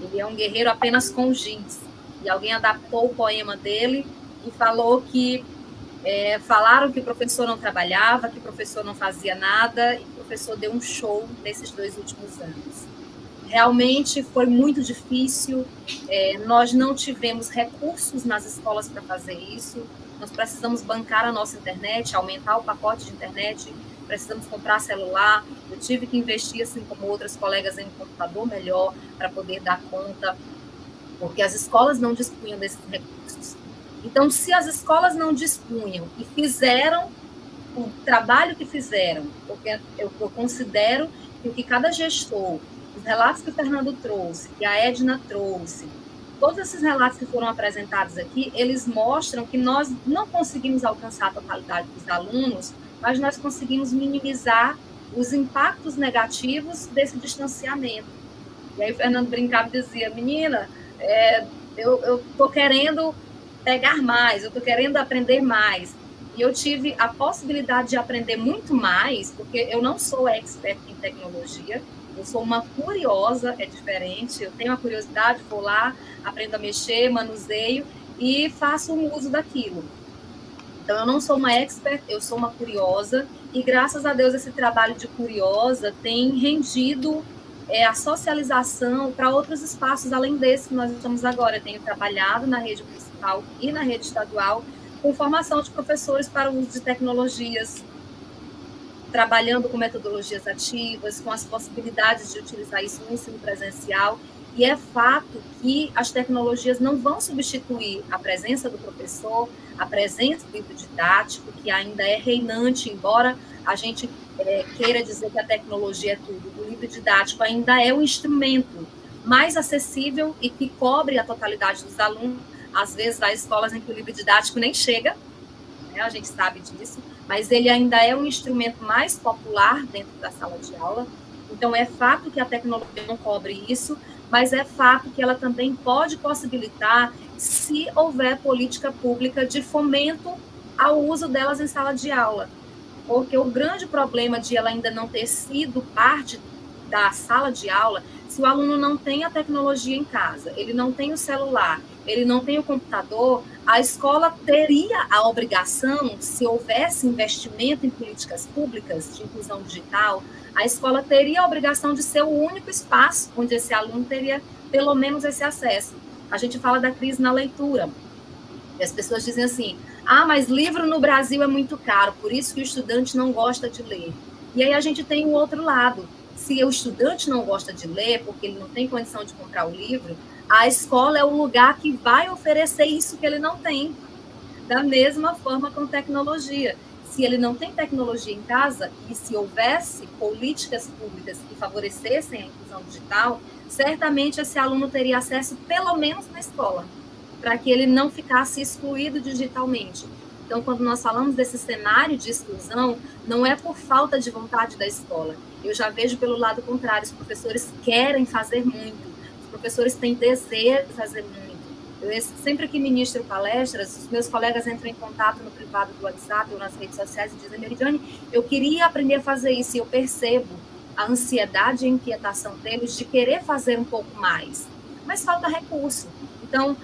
ele é um guerreiro apenas com giz, e alguém adaptou o poema dele e falou que falaram que o professor não trabalhava, que o professor não fazia nada, e o professor deu um show nesses 2 últimos anos. Realmente foi muito difícil, nós não tivemos recursos nas escolas para fazer isso, nós precisamos bancar a nossa internet, aumentar o pacote de internet, precisamos comprar celular, eu tive que investir, assim como outras colegas, em um computador melhor para poder dar conta, porque as escolas não dispunham desses recursos. Então, se as escolas não dispunham e fizeram o trabalho que fizeram, porque eu considero que o que cada gestor, os relatos que o Fernando trouxe, que a Edna trouxe, todos esses relatos que foram apresentados aqui, eles mostram que nós não conseguimos alcançar a totalidade dos alunos, mas nós conseguimos minimizar os impactos negativos desse distanciamento. E aí o Fernando brincava e dizia, menina, eu estou querendo pegar mais, eu estou querendo aprender mais. E eu tive a possibilidade de aprender muito mais, porque eu não sou expert em tecnologia, eu sou uma curiosa, é diferente, eu tenho a curiosidade, vou lá, aprendo a mexer, manuseio e faço um uso daquilo. Então, eu não sou uma expert, eu sou uma curiosa, e graças a Deus esse trabalho de curiosa tem rendido a socialização para outros espaços além desse que nós estamos agora. Eu tenho trabalhado na rede municipal e na rede estadual com formação de professores para o uso de tecnologias, trabalhando com metodologias ativas, com as possibilidades de utilizar isso no ensino presencial. E é fato que as tecnologias não vão substituir a presença do professor, a presença do livro didático, que ainda é reinante, embora a gente queira dizer que a tecnologia é tudo. O livro didático ainda é o instrumento mais acessível e que cobre a totalidade dos alunos. Às vezes, há escolas em que o livro didático nem chega, né? A gente sabe disso, mas ele ainda é um instrumento mais popular dentro da sala de aula. Então, é fato que a tecnologia não cobre isso, mas é fato que ela também pode possibilitar se houver política pública de fomento ao uso delas em sala de aula. Porque o grande problema de ela ainda não ter sido parte da sala de aula, se o aluno não tem a tecnologia em casa, ele não tem o celular, ele não tem o computador, a escola teria a obrigação, se houvesse investimento em políticas públicas de inclusão digital, a escola teria a obrigação de ser o único espaço onde esse aluno teria pelo menos esse acesso. A gente fala da crise na leitura. E as pessoas dizem assim, mas livro no Brasil é muito caro, por isso que o estudante não gosta de ler. E aí a gente tem o outro lado. Se o estudante não gosta de ler, porque ele não tem condição de comprar o livro, a escola é o lugar que vai oferecer isso que ele não tem. Da mesma forma com tecnologia. Se ele não tem tecnologia em casa, e se houvesse políticas públicas que favorecessem a inclusão digital, certamente esse aluno teria acesso pelo menos na escola, para que ele não ficasse excluído digitalmente. Então, quando nós falamos desse cenário de exclusão, não é por falta de vontade da escola. Eu já vejo pelo lado contrário, os professores querem fazer muito, os professores têm desejo de fazer muito. Eu, sempre que ministro palestras, os meus colegas entram em contato no privado do WhatsApp ou nas redes sociais e dizem, Meridiane, eu queria aprender a fazer isso, e eu percebo a ansiedade e a inquietação deles de querer fazer um pouco mais, mas falta recurso. Então,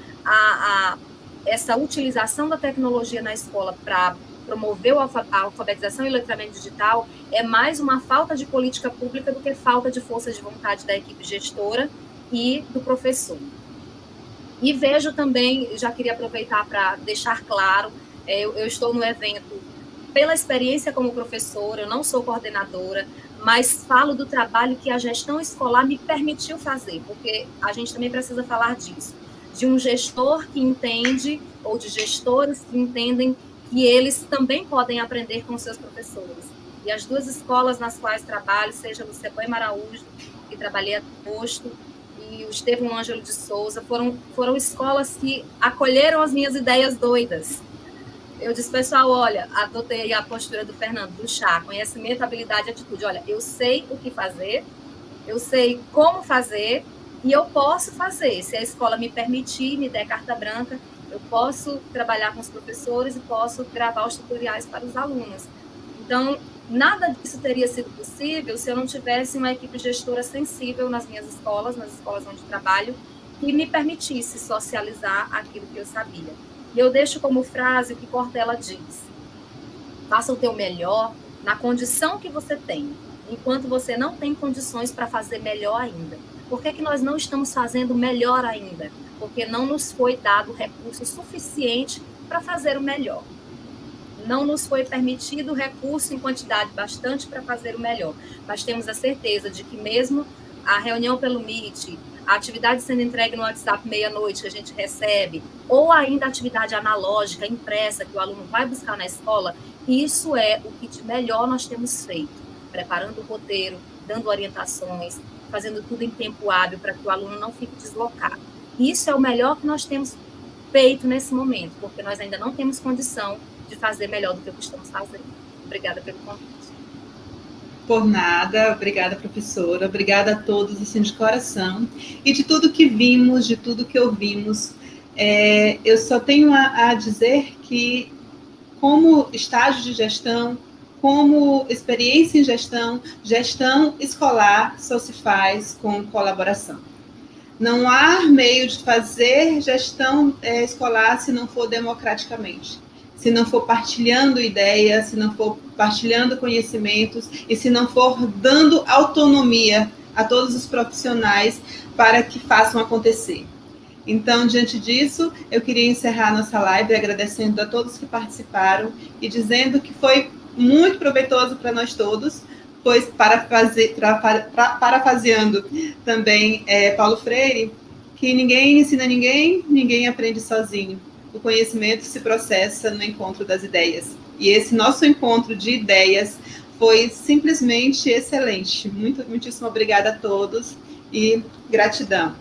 essa utilização da tecnologia na escola para promover a alfabetização e letramento digital é mais uma falta de política pública do que falta de força de vontade da equipe gestora e do professor. E vejo também, já queria aproveitar para deixar claro, eu estou no evento pela experiência como professora, eu não sou coordenadora, mas falo do trabalho que a gestão escolar me permitiu fazer, porque a gente também precisa falar disso, de um gestor que entende, ou de gestores que entendem que eles também podem aprender com seus professores. E as duas escolas nas quais trabalho, seja no Cepoema Araújo, que trabalhei a posto, e o Estevão Ângelo de Souza, foram escolas que acolheram as minhas ideias doidas. Eu disse, pessoal, olha, adotei a postura do Fernando, do chá, conhecimento, habilidade e atitude. Olha, eu sei o que fazer, eu sei como fazer, e eu posso fazer. Se a escola me permitir, me der carta branca, eu posso trabalhar com os professores e posso gravar os tutoriais para os alunos. Então, nada disso teria sido possível se eu não tivesse uma equipe gestora sensível nas minhas escolas, nas escolas onde trabalho, que me permitisse socializar aquilo que eu sabia. E eu deixo como frase o que Cortella diz: faça o teu melhor na condição que você tem, enquanto você não tem condições para fazer melhor ainda. Por que nós não estamos fazendo melhor ainda? Porque não nos foi dado recurso suficiente para fazer o melhor. Não nos foi permitido recurso em quantidade bastante para fazer o melhor. Mas temos a certeza de que mesmo a reunião pelo Meet, a atividade sendo entregue no WhatsApp meia-noite que a gente recebe, ou ainda a atividade analógica, impressa, que o aluno vai buscar na escola, isso é o que de melhor nós temos feito, preparando o roteiro, dando orientações, fazendo tudo em tempo hábil para que o aluno não fique deslocado. Isso é o melhor que nós temos feito nesse momento, porque nós ainda não temos condição de fazer melhor do que o que estamos fazendo. Obrigada pelo convite. Por nada, obrigada, professora, obrigada a todos, assim, de coração. E de tudo que vimos, de tudo que ouvimos, eu só tenho a dizer que, como estágio de gestão, como experiência em gestão escolar só se faz com colaboração. Não há meio de fazer gestão escolar se não for democraticamente, se não for partilhando ideias, se não for partilhando conhecimentos e se não for dando autonomia a todos os profissionais para que façam acontecer. Então, diante disso, eu queria encerrar nossa live agradecendo a todos que participaram e dizendo que foi muito proveitoso para nós todos, pois, parafraseando também Paulo Freire, que ninguém ensina ninguém, ninguém aprende sozinho. O conhecimento se processa no encontro das ideias. E esse nosso encontro de ideias foi simplesmente excelente. Muitíssimo obrigada a todos e gratidão.